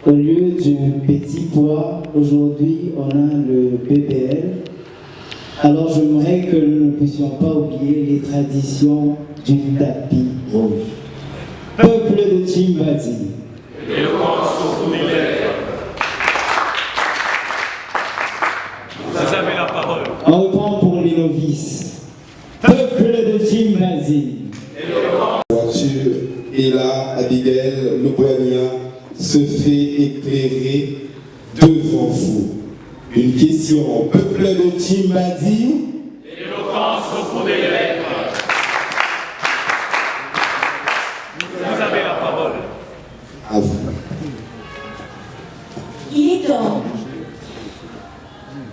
Au lieu du petit pois, aujourd'hui, on a le BBL. Alors j'aimerais que nous ne puissions pas oublier les traditions du tapis rouge. Peuple de Timbadi. Vous avez la parole. On reprend pour les novices. Peuple de Timbadi. Voiture, et là, Abigail Lobwania se fait éclairer devant vous. Une question, peuple de Timbadi. Éloquence au bout des lèvres. Vous avez la parole. À vous. Il est temps.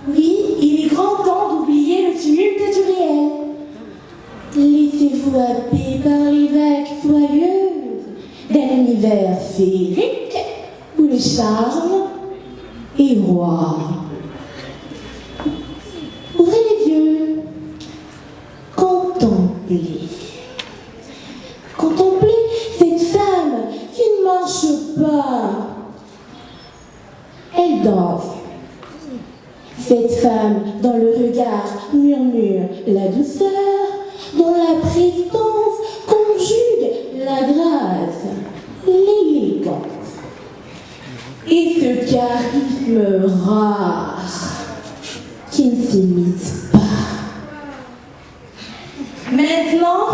Oui, il est grand temps d'oublier le tumulte du réel. Laissez-vous happer par les vagues joyeuses d'un univers féerique où le charme est roi. Ouvrez les yeux. Contemplez. Contemplez cette femme qui ne marche pas. Elle danse. Cette femme, dans le regard, murmure la douceur, dont la présence conjugue la grâce, l'élégance et ce charisme rare qui ne s'imite pas. Maintenant,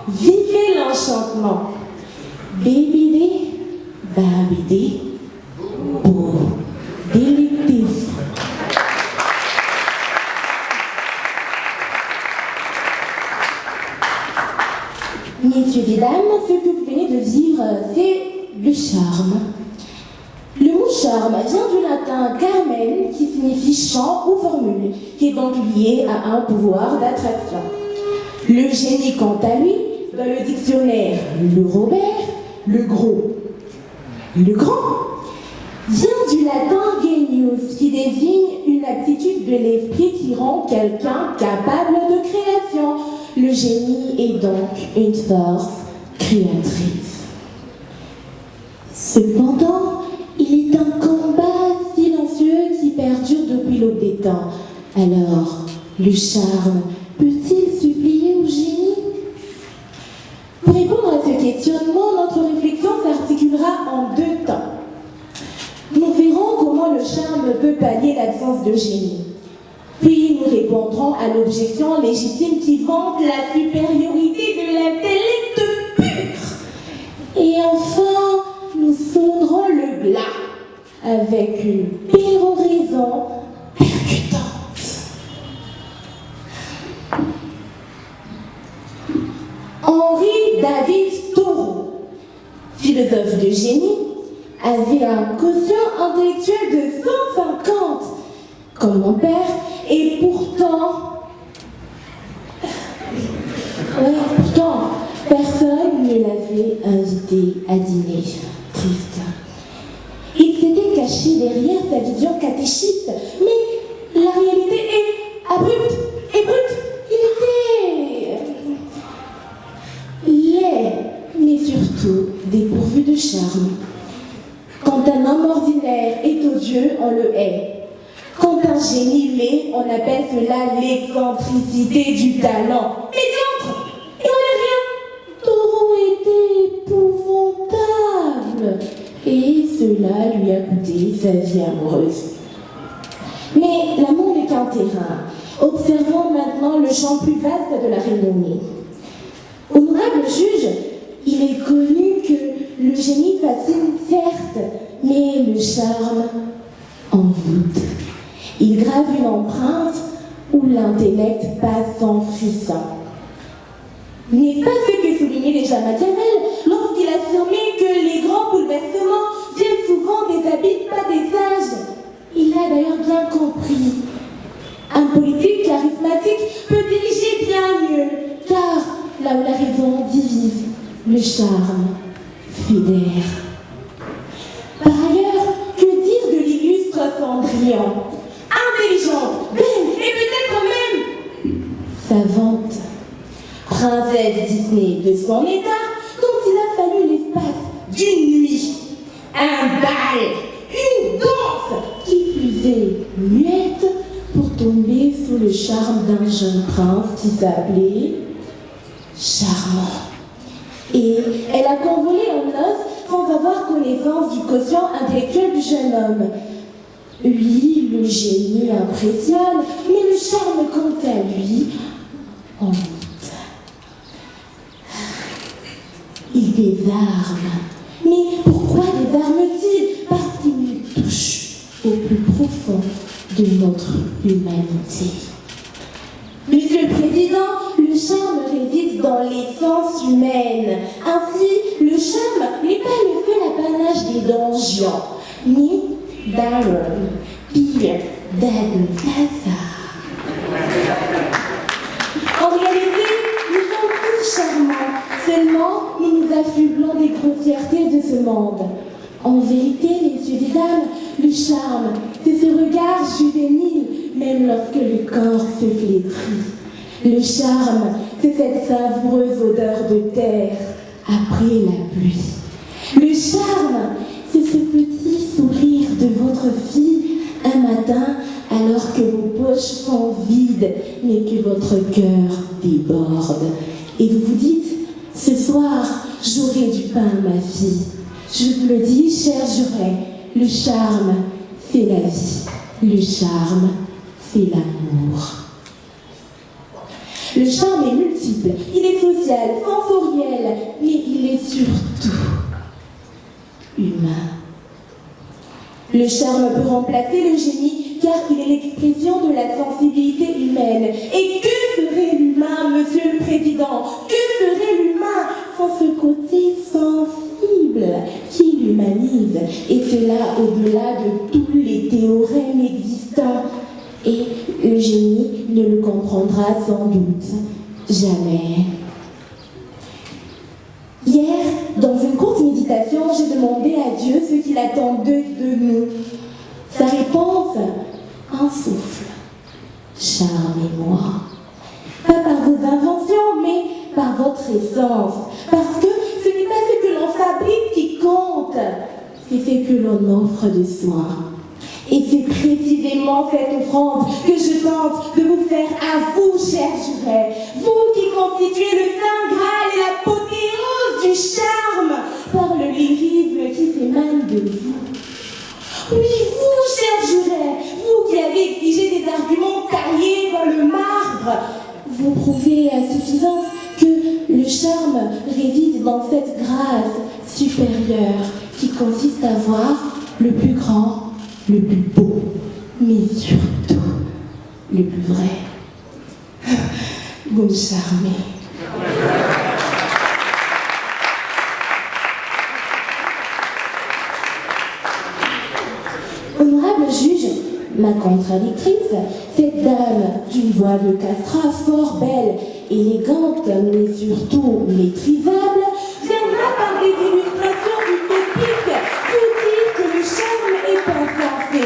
vivez l'enchantement. Bébé, babidé, beau, délectif. Messieurs et dames, ce que vous venez de vivre, c'est le charme. Le mot charme vient du latin carmen, qui signifie chant ou formule, qui est donc lié à un pouvoir d'attraction. Le génie, quant à lui, dans le dictionnaire Le Robert, le gros, le grand, vient du latin genius, qui désigne une aptitude de l'esprit qui rend quelqu'un capable de création. Le génie est donc une force créatrice. Cependant, il est un combat silencieux qui perdure depuis l'aube des temps. Alors, le charme peut-il supplier au génie? Pour répondre à ce questionnement, notre réflexion s'articulera en deux temps. Nous verrons comment le charme peut pallier l'absence de génie. Puis nous répondrons à l'objection légitime qui vante la supériorité de l'intellect pur. Et enfin, nous sonnerons le glas avec une péroraison percutante. Henri David Thoreau, philosophe de génie, avait un quotient intellectuel de 150, comme mon père, et pourtant, personne ne l'avait invité à dîner. Triste. Il s'était caché derrière sa vision catéchiste, mais la réalité est abrupte et brute. Il était laid, mais surtout dépourvu de charme. Quand un homme ordinaire est odieux, on le hait. Quand un génie l'est, on appelle cela l'excentricité du talent. Médiocre! Il n'en est rien! Thoreau était épouvantable. Et cela lui a coûté sa vie amoureuse. Mais l'amour n'est qu'un terrain. Observons maintenant le champ plus vaste de la renommée. Honorable juge, il est connu que le génie fascine, certes, mais le charme envoûte. Il grave une empreinte où l'intellect passe sans frisson. N'est pas ce que soulignait déjà Machiavel lorsqu'il affirmait que les grands bouleversements viennent souvent des habiles, pas des sages. Il a d'ailleurs bien compris. Un politique charismatique peut diriger bien mieux, car là où la raison divise, le charme fédère. Par ailleurs, que dire de l'illustre Cendrillon? Intelligente, belle et peut-être même savante. Princesse Disney de son état, dont il a fallu l'espace d'une nuit, un bal, une danse, qui plus est muette, pour tomber sous le charme d'un jeune prince qui s'appelait Charmant. Et elle a convolé en noces sans avoir connaissance du quotient intellectuel du jeune homme. Oui, le génie impressionne, mais le charme, quant à lui, en doute. Il désarme. Mais pourquoi désarme-t-il? Parce qu'il nous touche au plus profond de notre humanité. Monsieur le Président, le charme réside dans l'essence humaine. Ainsi, le charme n'est pas le fait l'apanage des donjons, ni d'Aaron, pire d'Adonassa. En réalité, nous sommes tous charmants, seulement nous nous affublons des grossièretés de ce monde. En vérité, messieurs et dames, le charme, c'est ce regard juvénile, même lorsque le corps se flétrit. Le charme, c'est cette savoureuse odeur de terre après la pluie. Le charme, c'est ce petit sourire de votre fille un matin alors que vos poches sont vides, mais que votre cœur déborde. Et vous vous dites, ce soir, j'aurai du pain, ma fille. Je vous le dis, cher Juret, le charme, c'est la vie. Le charme, c'est l'amour. Le charme est multiple, il est social, sensoriel, mais il est surtout humain. Le charme peut remplacer le génie, car il est l'expression de la sensibilité humaine. Et que ferait l'humain, Monsieur le Président? Que ferait l'humain sans ce côté sensible qui l'humanise? Et cela au-delà de tous les théorèmes existants. Et le génie ne le comprendra sans doute jamais. Hier, dans une courte méditation, j'ai demandé à Dieu ce qu'il attendait de nous. Sa réponse, un souffle. Charmez-moi. Pas par vos inventions, mais par votre essence. Parce que ce n'est pas ce que l'on fabrique qui compte, c'est ce que l'on offre de soi. Et c'est précisément cette offrande que je tente de vous faire à vous, cher Juret. Vous qui constituez le Saint Graal et l'apothéose du charme par le lyrisme qui s'émane de vous. Oui, vous, cher Juret, vous qui avez exigé des arguments taillés dans le marbre, vous prouvez à suffisance que le charme réside dans cette grâce supérieure qui consiste à voir le plus grand, le plus beau, mais surtout le plus vrai. Vous me charmez. Honorable juge, ma contradictrice, cette dame d'une voix de castrat fort belle, élégante, mais surtout maîtrisable, viendra par des illustrations utopiques vous dire que le charme est insensé.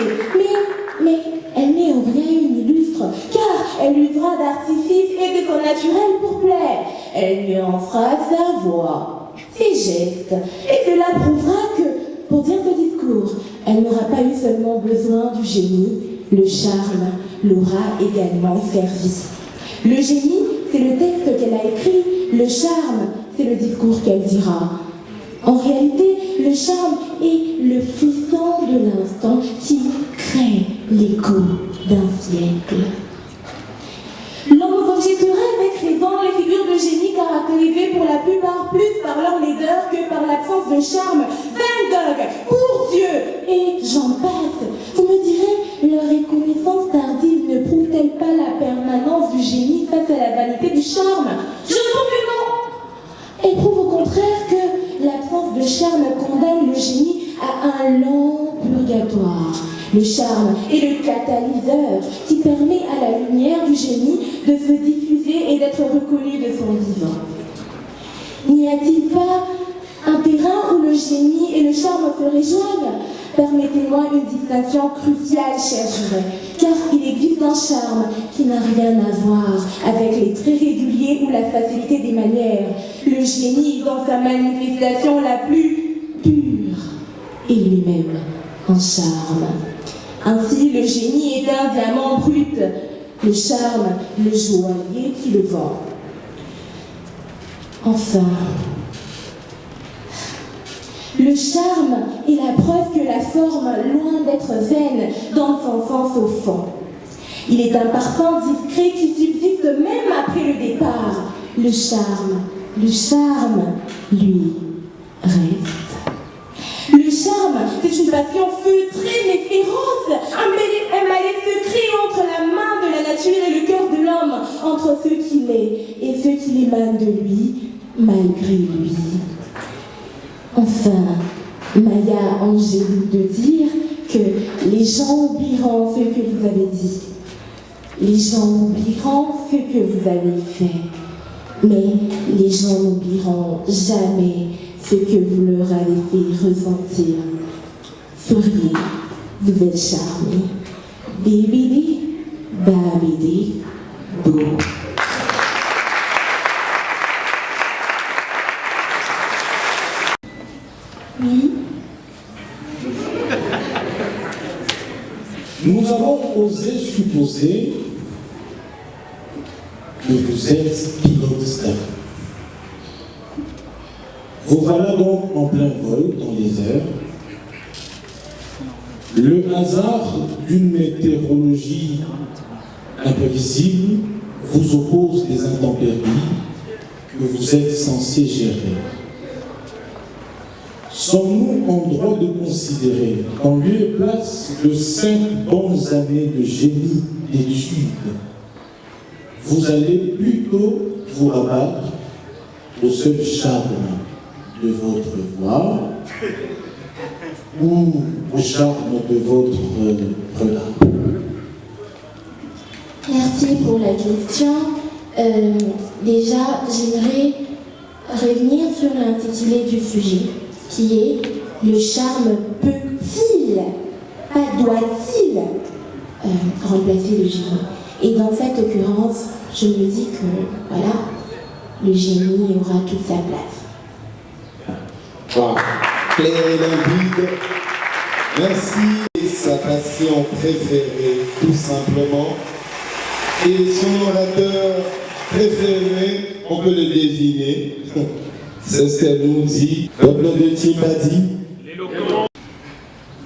Mais elle n'est en rien une illustre, car elle usera d'artifice et de son naturel pour plaire. Elle nuancera sa voix, ses gestes, et cela prouvera que, pour dire ce discours, elle n'aura pas eu seulement besoin du génie, le charme l'aura également servi. Le génie, c'est le texte qu'elle a écrit, le charme, c'est le discours qu'elle dira. En réalité, le charme est le frisson de l'instant qui crée l'écho d'un siècle. L'on nous objectera avec raison les figures de génie caractérisées pour la plupart plus par leur laideur que par l'absence de charme. Van Gogh, Bourdieu et j'en passe. Vous me direz, leur reconnaissance tardive ne prouve-t-elle pas la permanence du génie face à la vanité du charme? Je trouve que non. Le charme est le catalyseur qui permet à la lumière du génie de se diffuser et d'être reconnue de son vivant. N'y a-t-il pas un terrain où le génie et le charme se rejoignent? Permettez-moi une distinction cruciale, chers jurés, car il existe un charme qui n'a rien à voir avec les traits réguliers ou la facilité des manières. Le génie dans sa manifestation la plus pure est lui-même un charme. Ainsi, le génie est un diamant brut, le charme, le joaillier qui le vend. Enfin, le charme est la preuve que la forme, loin d'être vaine, donne son sens au fond. Il est un parfum discret qui subsiste même après le départ. Le charme, lui, reste. Le charme, c'est une passion feutrée mais féroce, un balai secret entre la main de la nature et le cœur de l'homme, entre ce qu'il est et ce qu'il émane de lui, malgré lui. Enfin, Maya Angelou de dire que les gens oublieront ce que vous avez dit. Les gens oublieront ce que vous avez fait. Mais les gens n'oublieront jamais ce que vous leur avez fait ressentir. Souriez, vous êtes charmés. Bibidi, babidi, bou. Oui. Nous avons osé supposer que vous êtes pilote stellar. Vous voilà donc en plein vol dans les airs. Le hasard d'une météorologie imprévisible vous oppose des intempéries que vous êtes censés gérer. Sommes-nous en droit de considérer qu'en lieu et place de 5 bonnes années de génie d'études, vous allez plutôt vous rabattre au seul charme de votre voix ou au charme de votre regard? Merci pour la question. Déjà, j'aimerais revenir sur l'intitulé du sujet, qui est « Le charme peut-il, pas doit-il, remplacer le génie ?» Et dans cette occurrence, je me dis que, voilà, le génie aura toute sa place. Wow. Claire et limpide. Merci. Sa passion préférée, tout simplement. Et son orateur préféré, on peut le deviner. C'est ce qu'elle nous dit. Peuple de Timbadi.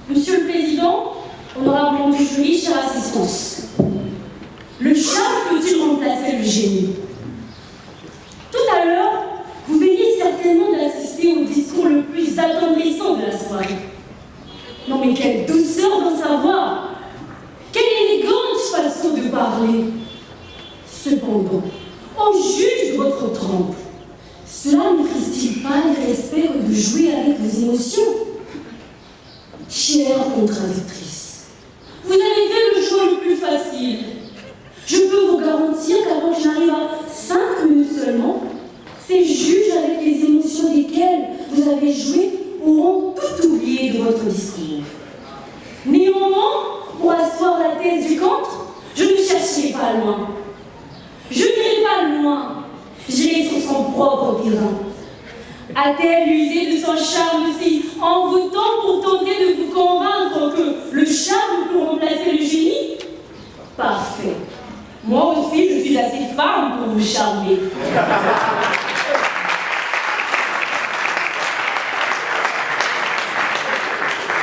Monsieur le Président, honorable membre du jury, chère assistance, le charme peut-il remplacer le génie? Tout à l'heure, vous veniez certainement d'assister au discours le plus attendrissant de la soirée. Non mais quelle douceur dans sa voix! Quelle élégante façon de parler! Cependant, on juge votre trempe. Cela ne crise-t-il pas le respect de jouer avec vos émotions? Chère contradictrice, vous avez fait le choix le plus facile. Je peux vous garantir qu'avant que j'arrive à 5 minutes seulement, ces juges avec les émotions desquelles vous avez joué auront tout oublié de votre discours. Néanmoins, pour asseoir la thèse du contre, je ne cherchais pas loin. Je n'irai pas loin, j'irai sur son propre terrain. A-t-elle usé de son charme si envoûtant pour tenter de vous convaincre que le charme peut remplacer le génie? Parfait. Moi aussi, je suis assez femme pour vous charmer.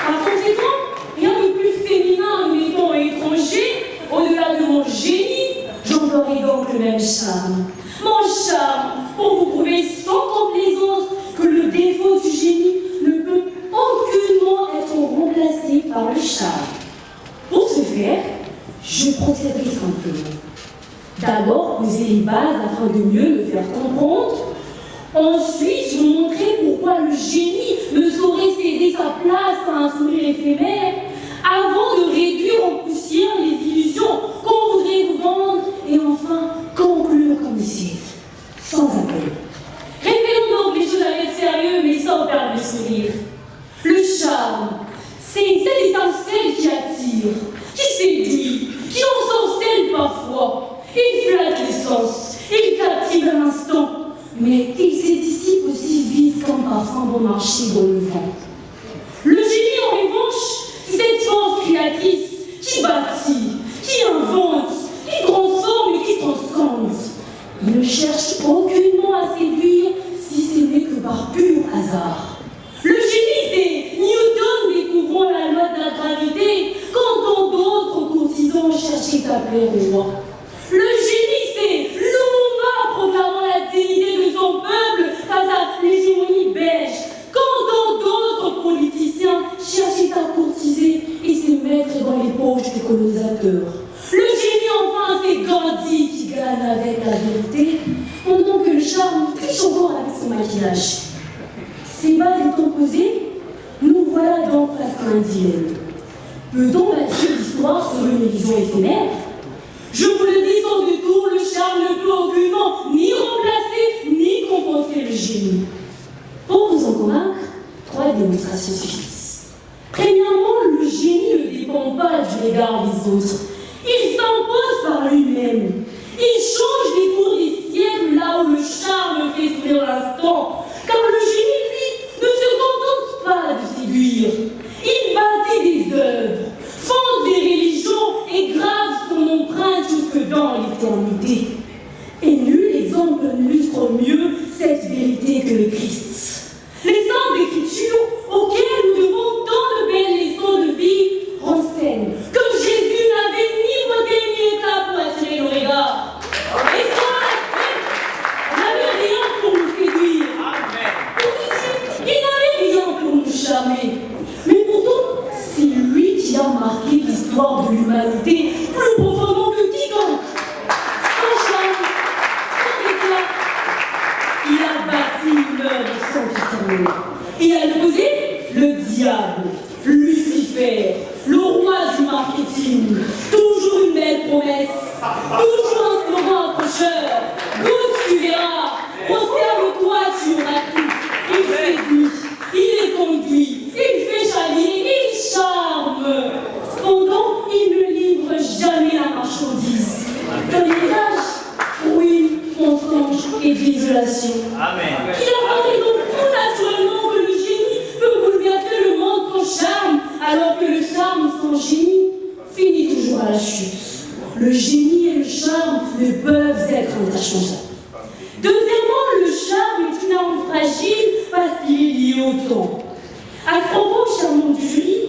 Par conséquent, rien de plus féminin admettant étranger, au-delà de mon génie, j'emploierai donc le même charme. Mon charme, pour vous prouver sans complaisance que le défaut du génie ne peut aucunement être remplacé par le charme. Pour ce faire, je procéderai simplement. D'abord, poser les bases afin de mieux me faire comprendre. Ensuite, vous montrer pourquoi le génie ne saurait céder sa place à un sourire éphémère avant de attire, qui séduit, qui ensorcelle parfois. Il flatte les sens, il captive à l'instant, mais il se dissipe aussi vite comme parfum bon marché dans le vent. Le génie, en revanche, c'est cette force créatrice qui bâtit, qui invente, qui transforme et qui transcende. Il ne cherche aucunement à séduire si ce n'est que par pur hasard. Le génie, c'est Newton découvrant la loi de la gravité quand tant d'autres courtisans cherchaient à plaire au roi. Le génie, c'est Lumumba proclamant la dignité de son peuple face à l'hégémonie belge quand tant d'autres politiciens cherchaient à courtiser et se mettre dans les poches des colonisateurs. Le génie, enfin, c'est Gandhi qui gagne avec la vérité, pendant que le charme triche encore avec son maquillage. Ces bases étant posées, nous voilà donc face à un dilemme. Peut-on bâtir l'histoire sur une vision éphémère? Je vous le dis sans détour, le charme ne peut aucunement ni remplacer, ni compenser le génie. Pour vous en convaincre, 3 démonstrations suffisent. Premièrement, le génie ne dépend pas du regard des autres. Il s'impose par lui-même. Il change des cours des siècles là où le charme fait sourire l'instant. Car le génie, lui, ne se contente pas de séduire. Il bâtit des œuvres, fonde des religions et grave son empreinte jusque dans l'éternité. Et nul exemple n'illustre mieux cette vérité que le Christ. Les saintes écritures auxquelles nous devons tant de belles leçons de vie renseignent que Jésus n'avait ni beauté ni éclat pour attirer le regard. Et son aspect n'avait rien pour nous séduire. Pour il n'avait rien pour nous charmer. Mais pourtant, c'est lui qui a marqué l'histoire de l'humanité plus profondément que quiconque. Sans charme, sans éclat, il a bâti une œuvre sempiternelle. Et à l'opposé, le diable, Lucifer, le roi du marketing, toujours une belle promesse, toujours un slogan accrocheur, goûte tu verras, observe-toi tu auras tout. Il séduit, il est conduit, il fait jaillir, il charme. Cependant, il ne livre jamais la marchandise. Son héritage, ruine, mensonge et désolation. Amen. Il apparaît donc tout naturellement que le génie peut bouleverser le monde sans charme, alors que le charme sans génie finit toujours à la chute. Le génie et le charme ne peuvent être interchangeables. Deuxièmement, le charme est une arme fragile parce qu'il est lié au temps. À ce propos, charmant du jury,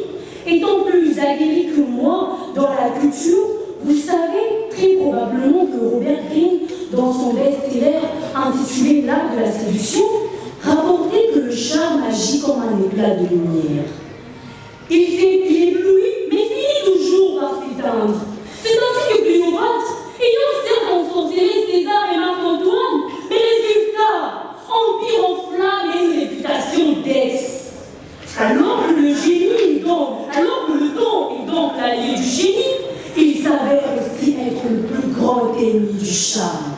étant plus aguerri que moi dans la culture, vous savez très probablement que Robert Greene, dans son best-seller intitulé L'art de la séduction, rapportait que le charme agit comme un éclat de lumière. Il éblouit, mais finit toujours par s'éteindre. C'est ainsi que Cléopâtre, ayant certes ensorcelé César et Marc-Antoine, mais résultat, empire en flammes et une réputation d'ex. Alors que le don est donc l'allié du génie, il s'avère aussi être le plus grand ennemi du charme.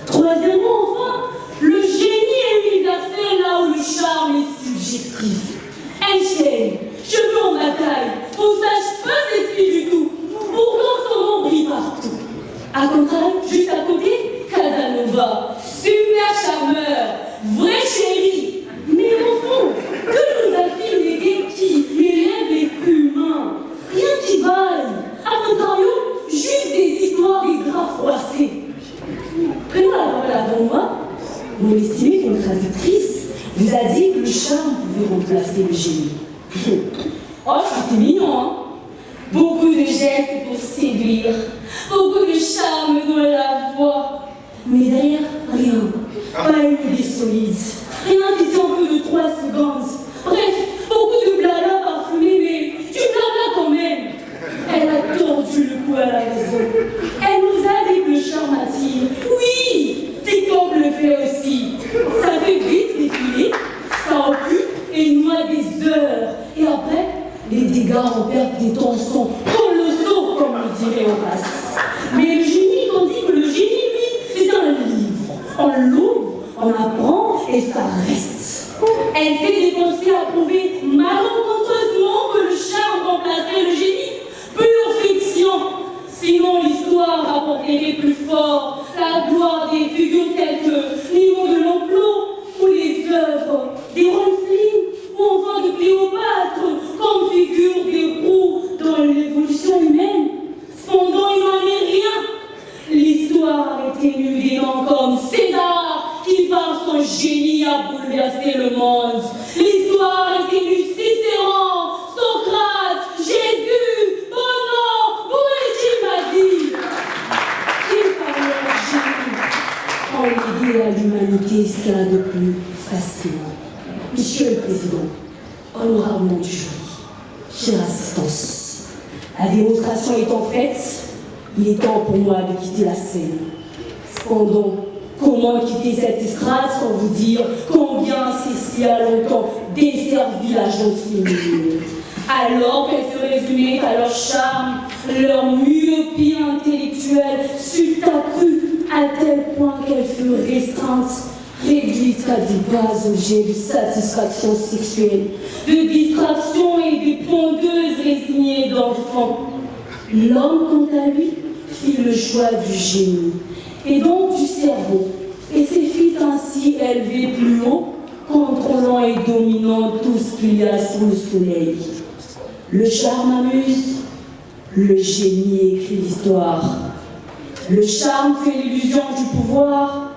Troisièmement, enfin, le génie est universel là où le charme est subjectif. Einstein, cheveux en bataille, moustache pas sexy du tout, pourtant son nom brille partout. À contraire, juste à côté, Casanova, super charmeur, vrai chéri. Mais au fond, que nous a-t-il légué qui élève l'esprit humain? Rien qui vaille. À contrario, juste des histoires des draps froissés. Prenons la parole avant moi. Mon estimée contradictrice vous a dit que le charme pouvait remplacer le génie. Oh, c'était mignon, hein? Beaucoup de gestes pour séduire, beaucoup de charme dans la voix. Mais derrière, rien. Pas une idée solide. Rien qui tient plus de 3 secondes. Bref, beaucoup de blabla parfumé, mais du blabla quand même. Elle a tordu le cou à la raison. Elle nous a dit que le charme attire. Oui, TikTok le fait aussi. Ça fait vite défiler, ça occupe et noie des heures. Et après, les dégâts en perte des temps sont colossaux, comme le dirait Horace. Mais le génie, tandis que le génie, lui, c'est un livre. On l'ouvre, on apprend et ça reste. Elle s'est dépensée à prouver malencontreusement que le charme remplacerait le génie. Plus porterait plus fort la gloire des figures telles que Nimo de l'Enclos ou les œuvres des Rolfling ou enfin de Cléopâtre comme figure des roues dans l'évolution humaine. Cependant, il n'en est rien. L'histoire est émue des noms comme César, qui par son génie a bouleversé le monde. L'histoire est émue Cicéron, Socrate, Jésus, Bono, Bourré-Madi. Qui par leur génie ont légué à l'humanité ce qu'il y a de plus fascinant. Monsieur le Président, honorablement du jury, chère assistance, la démonstration étant faite, il est temps pour moi de quitter la scène. Cependant, comment quitter cette estrade sans vous dire combien celle-ci a longtemps desservi la gentille, alors qu'elle se résumait à leur charme, leur myopie intellectuelle sut accrue à tel point qu'elle fut restreinte, réduite à des bas objets de satisfaction sexuelle, de distraction et de pondeuses résignées d'enfants. L'homme, quant à lui, fit le choix du génie, et donc du cerveau, et se fit ainsi élever plus haut, contrôlant et dominant tout ce qu'il y a sous le soleil. Le charme amuse, le génie écrit l'histoire. Le charme fait l'illusion du pouvoir,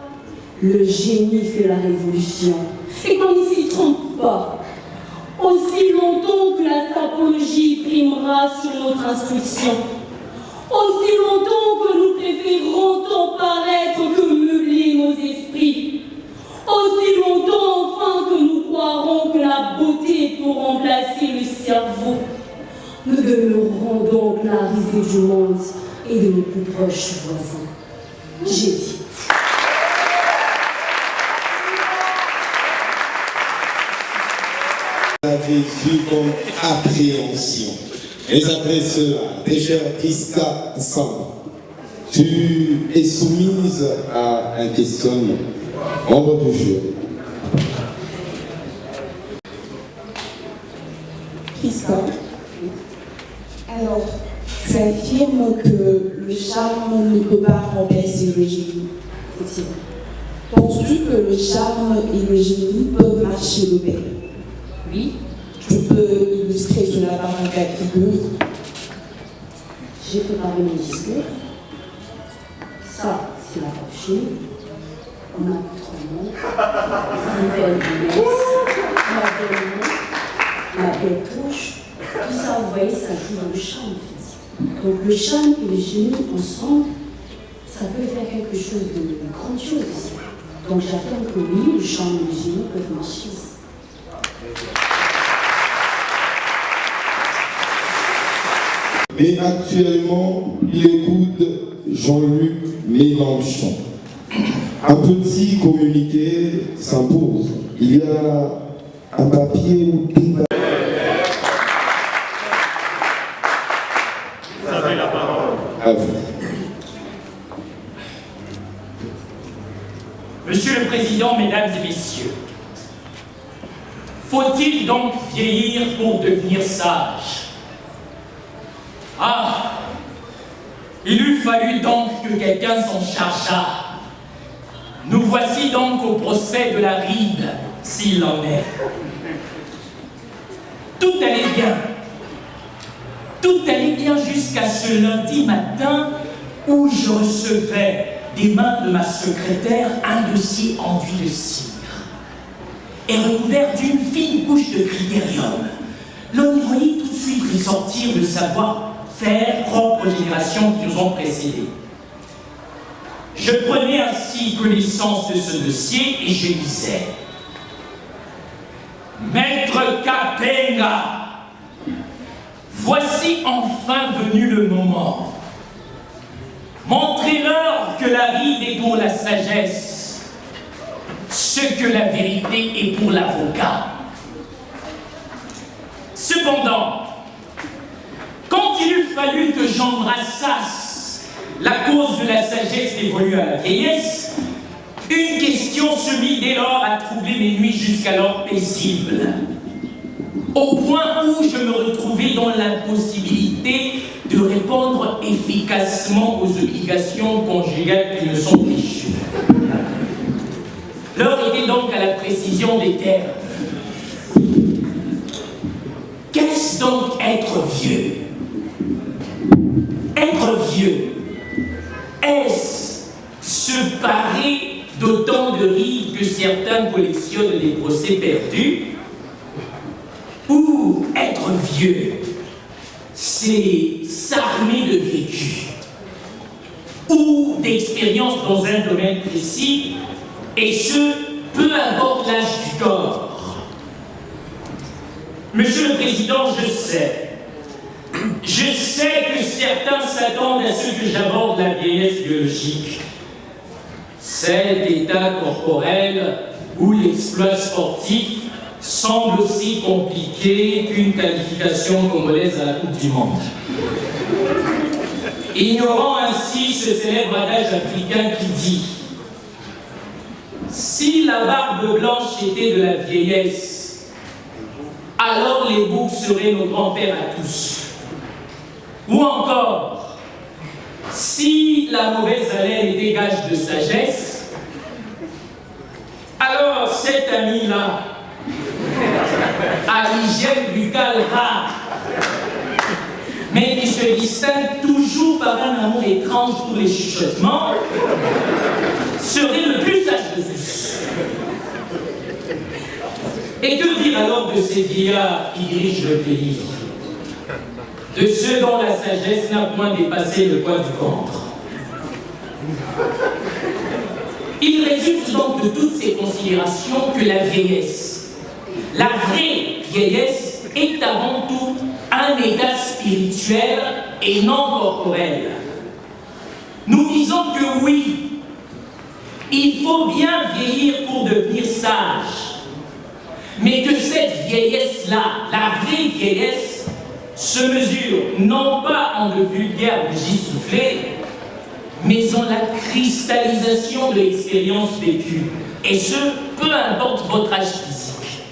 le génie fait la révolution. Et qu'on ne s'y trompe pas, aussi longtemps que la sapologie primera sur notre instruction, aussi longtemps que nous préférerons tant paraître que meubler nos esprits, aussi longtemps enfin que nous croirons que la beauté peut remplacer le cerveau, nous demeurerons donc la risée du monde et de nos plus proches voisins. J'ai dit. Vous avez vu comme appréhension. Mais après cela, tes chers Priska Samba, tu es soumise à un questionnement. Membre du jury. Priska, alors, tu affirmes que le charme ne peut pas remplacer le génie. Penses-tu que le charme et le génie peuvent marcher de pair? Oui. Tu peux illustrer cela par un cas de figure? J'ai préparé mon discours. Ça, c'est la prochaine. On a accoutrement, une belle lunette, ma belle main, ma belle touche. Tout ça, vous voyez, ça joue dans le charme, en fait. Donc le charme et le génie ensemble, ça peut faire quelque chose de grandiose. Donc j'affirme que oui, le charme et le génie peuvent marcher. Mais actuellement, il écoute Jean-Luc Mélenchon. Un petit communiqué s'impose. Il y a un papier ou des papiers. Vous avez la parole. À vous. Monsieur le Président, Mesdames et Messieurs, faut-il donc vieillir pour devenir sage? Ah, il eût fallu donc que quelqu'un s'en chargeât. Nous voici donc au procès de la ride, s'il en est. Tout allait bien. Tout allait bien jusqu'à ce lundi matin où je recevais des mains de ma secrétaire un dossier enduit de cire et recouvert d'une fine couche de critérium. L'on y voyait tout de suite ressortir le savoir-faire propre aux générations qui nous ont précédés. Je prenais ainsi connaissance de ce dossier et je disais: Maître Kapenga, voici enfin venu le moment. Montrez-leur que la ride est pour la sagesse, ce que la vérité est pour l'avocat. Cependant, quand il eut fallu que j'embrassasse la cause de la sagesse dévolue à la vieillesse, une question se mit dès lors à troubler mes nuits jusqu'alors paisibles, au point où je me retrouvais dans l'impossibilité de répondre efficacement efficacement aux obligations conjugales qui me sont déchues. L'heure était donc à la précision des termes. Qu'est-ce donc être vieux? Être vieux, est-ce se parer d'autant de rides que certains collectionnent les procès perdus? Ou être vieux, c'est s'armer de vécu ou d'expérience dans un domaine précis, et ce, peu importe l'âge du corps. Monsieur le Président, je sais que certains s'attendent à ce que j'aborde la vieillesse biologique, cet état corporel où l'exploit sportif semble aussi compliqué qu'une qualification congolaise à la Coupe du Monde. Ignorant ainsi ce célèbre adage africain qui dit « Si la barbe blanche était de la vieillesse, alors les boucs seraient nos grands-pères à tous. » Ou encore, si la mauvaise haleine était gage de sagesse, alors cet ami-là, à l'hygiène buccale rare, mais qui se distingue toujours par un amour étrange pour les chuchotements, serait le plus sage de tous. Et que dire alors de ces vieillards qui dirigent le pays? De ceux dont la sagesse n'a point dépassé le poids du ventre? Il résulte donc de toutes ces considérations que la vieillesse, la vraie vieillesse, est avant tout un état spirituel et non corporel. Nous disons que oui, il faut bien vieillir pour devenir sage, mais que cette vieillesse-là, la vraie vieillesse, se mesure non pas en de vulgaires bougies soufflées, mais en la cristallisation de l'expérience vécue, et ce, peu importe votre âge physique.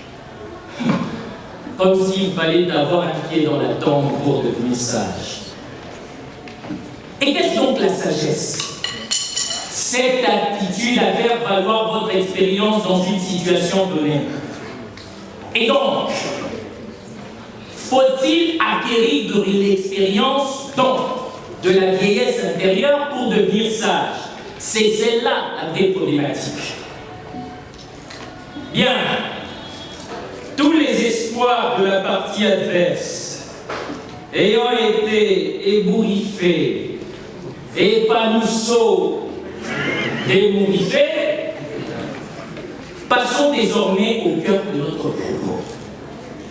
Comme s'il fallait avoir un pied dans la tombe pour devenir sage. Et qu'est-ce donc la sagesse? Cette aptitude à faire valoir votre expérience dans une situation donnée. Et donc, faut-il acquérir de l'expérience, donc de la vieillesse intérieure, pour devenir sage? C'est celle-là la vraie problématique. Bien, tous les espoirs de la partie adverse ayant été ébouriffés, épanouisseaux, démourifés, passons désormais au cœur de notre propos,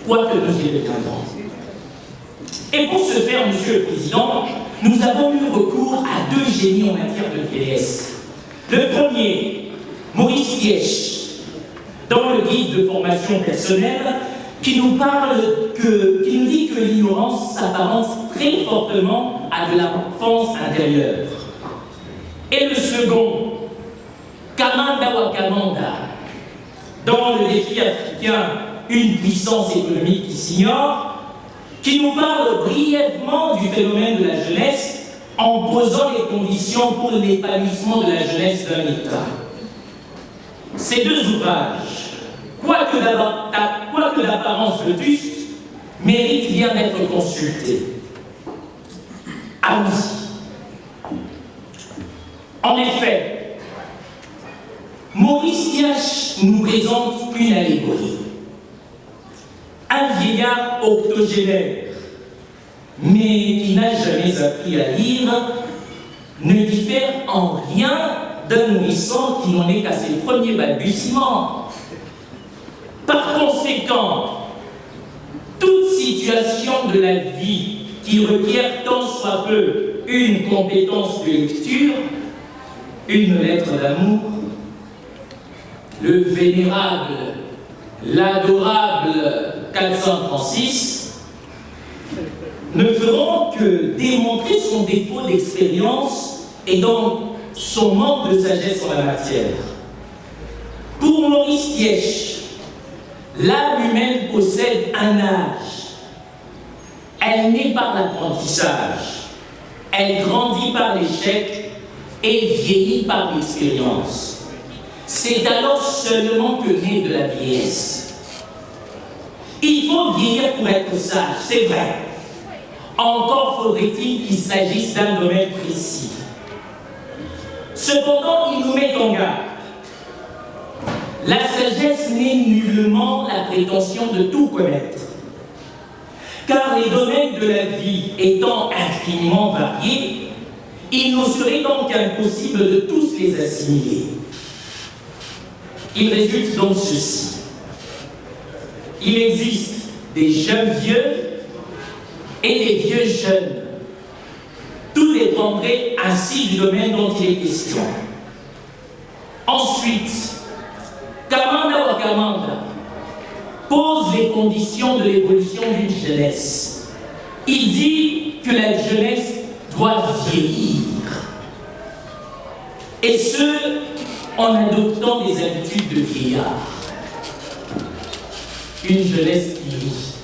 quoi que nous y reviendrons. Et pour ce faire, Monsieur le Président, nous avons eu recours à deux génies en matière de vieillesse. Le premier, Maurice Pièche, dans le guide de formation personnelle, qui nous dit que l'ignorance s'apparente très fortement à de l'enfance intérieure. Et le second, Kamanda Wakamanda, dans le défi africain, une puissance économique qui s'ignore, qui nous parle brièvement du phénomène de la jeunesse en posant les conditions pour l'épanouissement de la jeunesse d'un État. Ces deux ouvrages, quoique d'apparence vétustes, méritent bien d'être consultés. Allons-y. En effet, Maurice Pièche nous présente une allégorie. Un vieillard octogénaire, mais qui n'a jamais appris à lire, ne diffère en rien d'un nourrisson qui n'en est qu'à ses premiers balbutiements. Par conséquent, toute situation de la vie qui requiert tant soit peu une compétence de lecture, une lettre d'amour, le vénérable, l'adorable 436, ne feront que démontrer son défaut d'expérience et donc son manque de sagesse en la matière. Pour Maurice Pièche, l'âme humaine possède un âge. Elle n'est pas l'apprentissage. Elle grandit par l'échec et vieillit par l'expérience. C'est alors seulement que naît de la vieillesse. Il faut vieillir pour être sage, c'est vrai. Encore faudrait-il qu'il s'agisse d'un domaine précis. Cependant, il nous met en garde. La sagesse n'est nullement la prétention de tout connaître. Car les domaines de la vie étant infiniment variés, il nous serait donc impossible de tous les assimiler. Il résulte donc ceci. Il existe des jeunes vieux et des vieux jeunes. Tout dépendrait ainsi du domaine dont il est question. Ensuite, Kamanda Wakamanda pose les conditions de l'évolution d'une jeunesse. Il dit que la jeunesse doit vieillir. Et ce, en adoptant des habitudes de vieillard. Une jeunesse qui rit.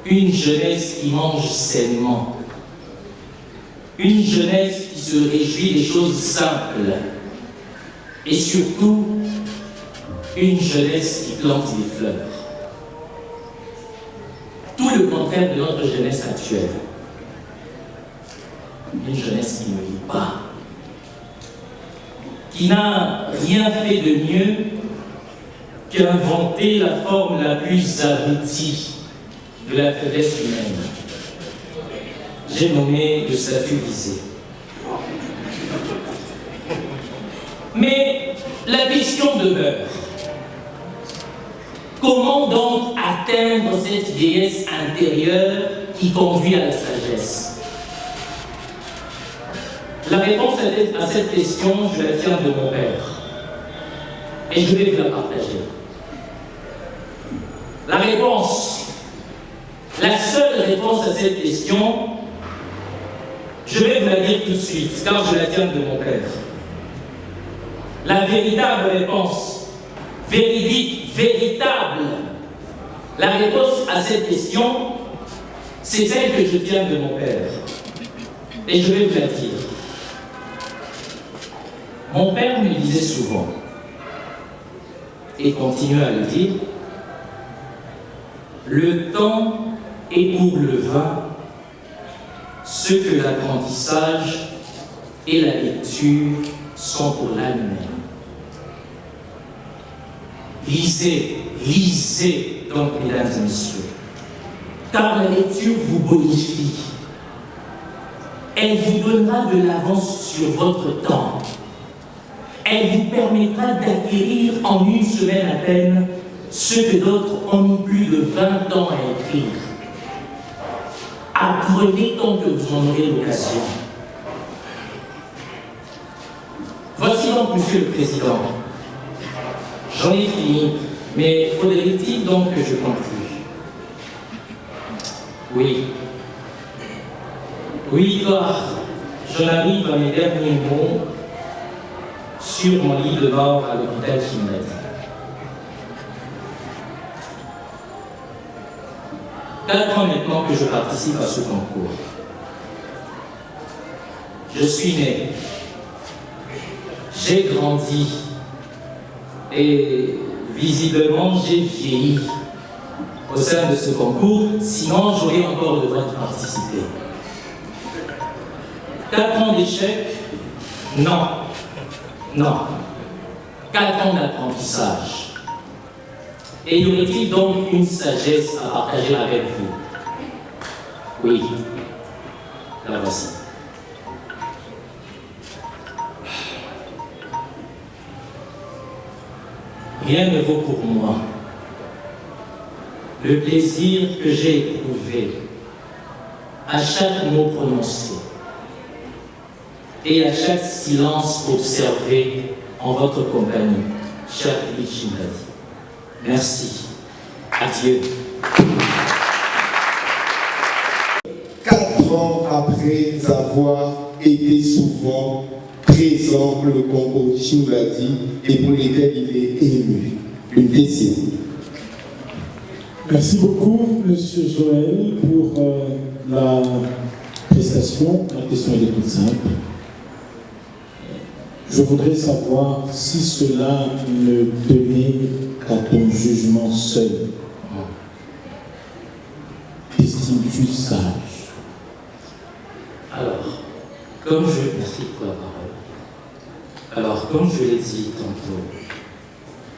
Une jeunesse qui mange sainement. Une jeunesse qui se réjouit des choses simples. Et surtout, une jeunesse qui plante des fleurs. Tout le contraire de notre jeunesse actuelle. Une jeunesse qui ne lit pas. Qui n'a rien fait de mieux qu'inventer la forme la plus aboutie de la faiblesse humaine. J'ai nommé le statut visé. Mais la question demeure. Comment donc atteindre cette vieillesse intérieure qui conduit à la sagesse? La réponse à cette question, je la tiens de mon père. Et je vais vous la partager. La réponse, la seule réponse à cette question, je vais vous la dire tout de suite, car je la tiens de mon père. La véritable réponse, véridique, véritable, la réponse à cette question, c'est celle que je tiens de mon père. Et je vais vous la dire. Mon père me disait souvent, et continue à le dire, le temps est pour le vin ce que l'apprentissage et la lecture sont pour l'âme humaine. Lisez, lisez donc, mesdames et messieurs, car la lecture vous bonifie. Elle vous donnera de l'avance sur votre temps. Elle vous permettra d'acquérir en une semaine à peine ce que d'autres ont mis plus de 20 ans à écrire. Apprenez tant que vous en aurez l'occasion. Voici donc, Monsieur le Président. J'en ai fini, mais faudrait-il donc que je conclue? Oui. Oui, car j'en arrive à mes derniers mots sur mon lit de mort à l'hôpital Chimnette. 4 ans maintenant que je participe à ce concours. Je suis né, j'ai grandi et visiblement j'ai vieilli au sein de ce concours, sinon j'aurais encore le droit de participer. 4 ans d'échec? Non. Non. 4 ans d'apprentissage. Et y aurait-il donc une sagesse à partager avec vous? Oui. La voici. Rien ne vaut pour moi le plaisir que j'ai éprouvé à chaque mot prononcé et à chaque silence observé en votre compagnie, cher Philippe Chimbladi. Merci. Adieu. 4 ans après avoir été souvent présent le Congo Chimbladi et pour lesquels il est ému. Une décennie. Merci beaucoup, Monsieur Joël, pour la prestation. question, la question elle est toute simple. Je voudrais savoir si cela ne tenait qu'à ton jugement seul. T'estimes-tu sage? Alors, merci pour la parole. Alors, comme je l'ai dit tantôt,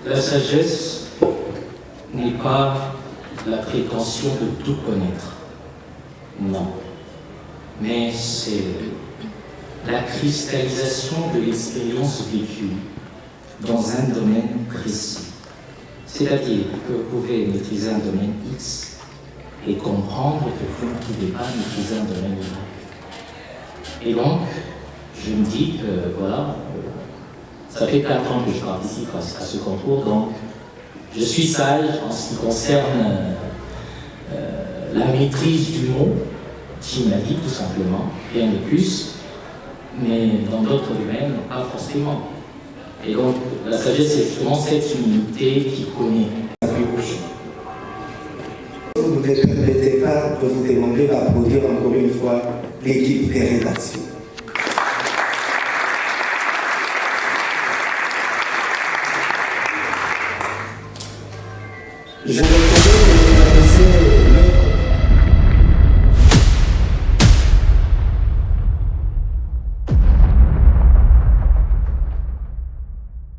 la sagesse n'est pas la prétention de tout connaître. Non. Mais c'est la cristallisation de l'expérience vécue dans un domaine précis. C'est-à-dire que vous pouvez maîtriser un domaine X et comprendre que vous ne pouvez pas maîtriser un domaine Y. Et donc, je me dis que voilà, ça fait 4 ans que je participe à ce concours, donc je suis sage en ce qui concerne la maîtrise du mot, qui m'a dit tout simplement, rien de plus, mais dans d'autres domaines, pas forcément. Et donc, la sagesse, c'est justement cette humilité qui connaît. Vous ne me permettez pas de vous demander d'applaudir encore une fois l'équipe des rédactions. Je reconnais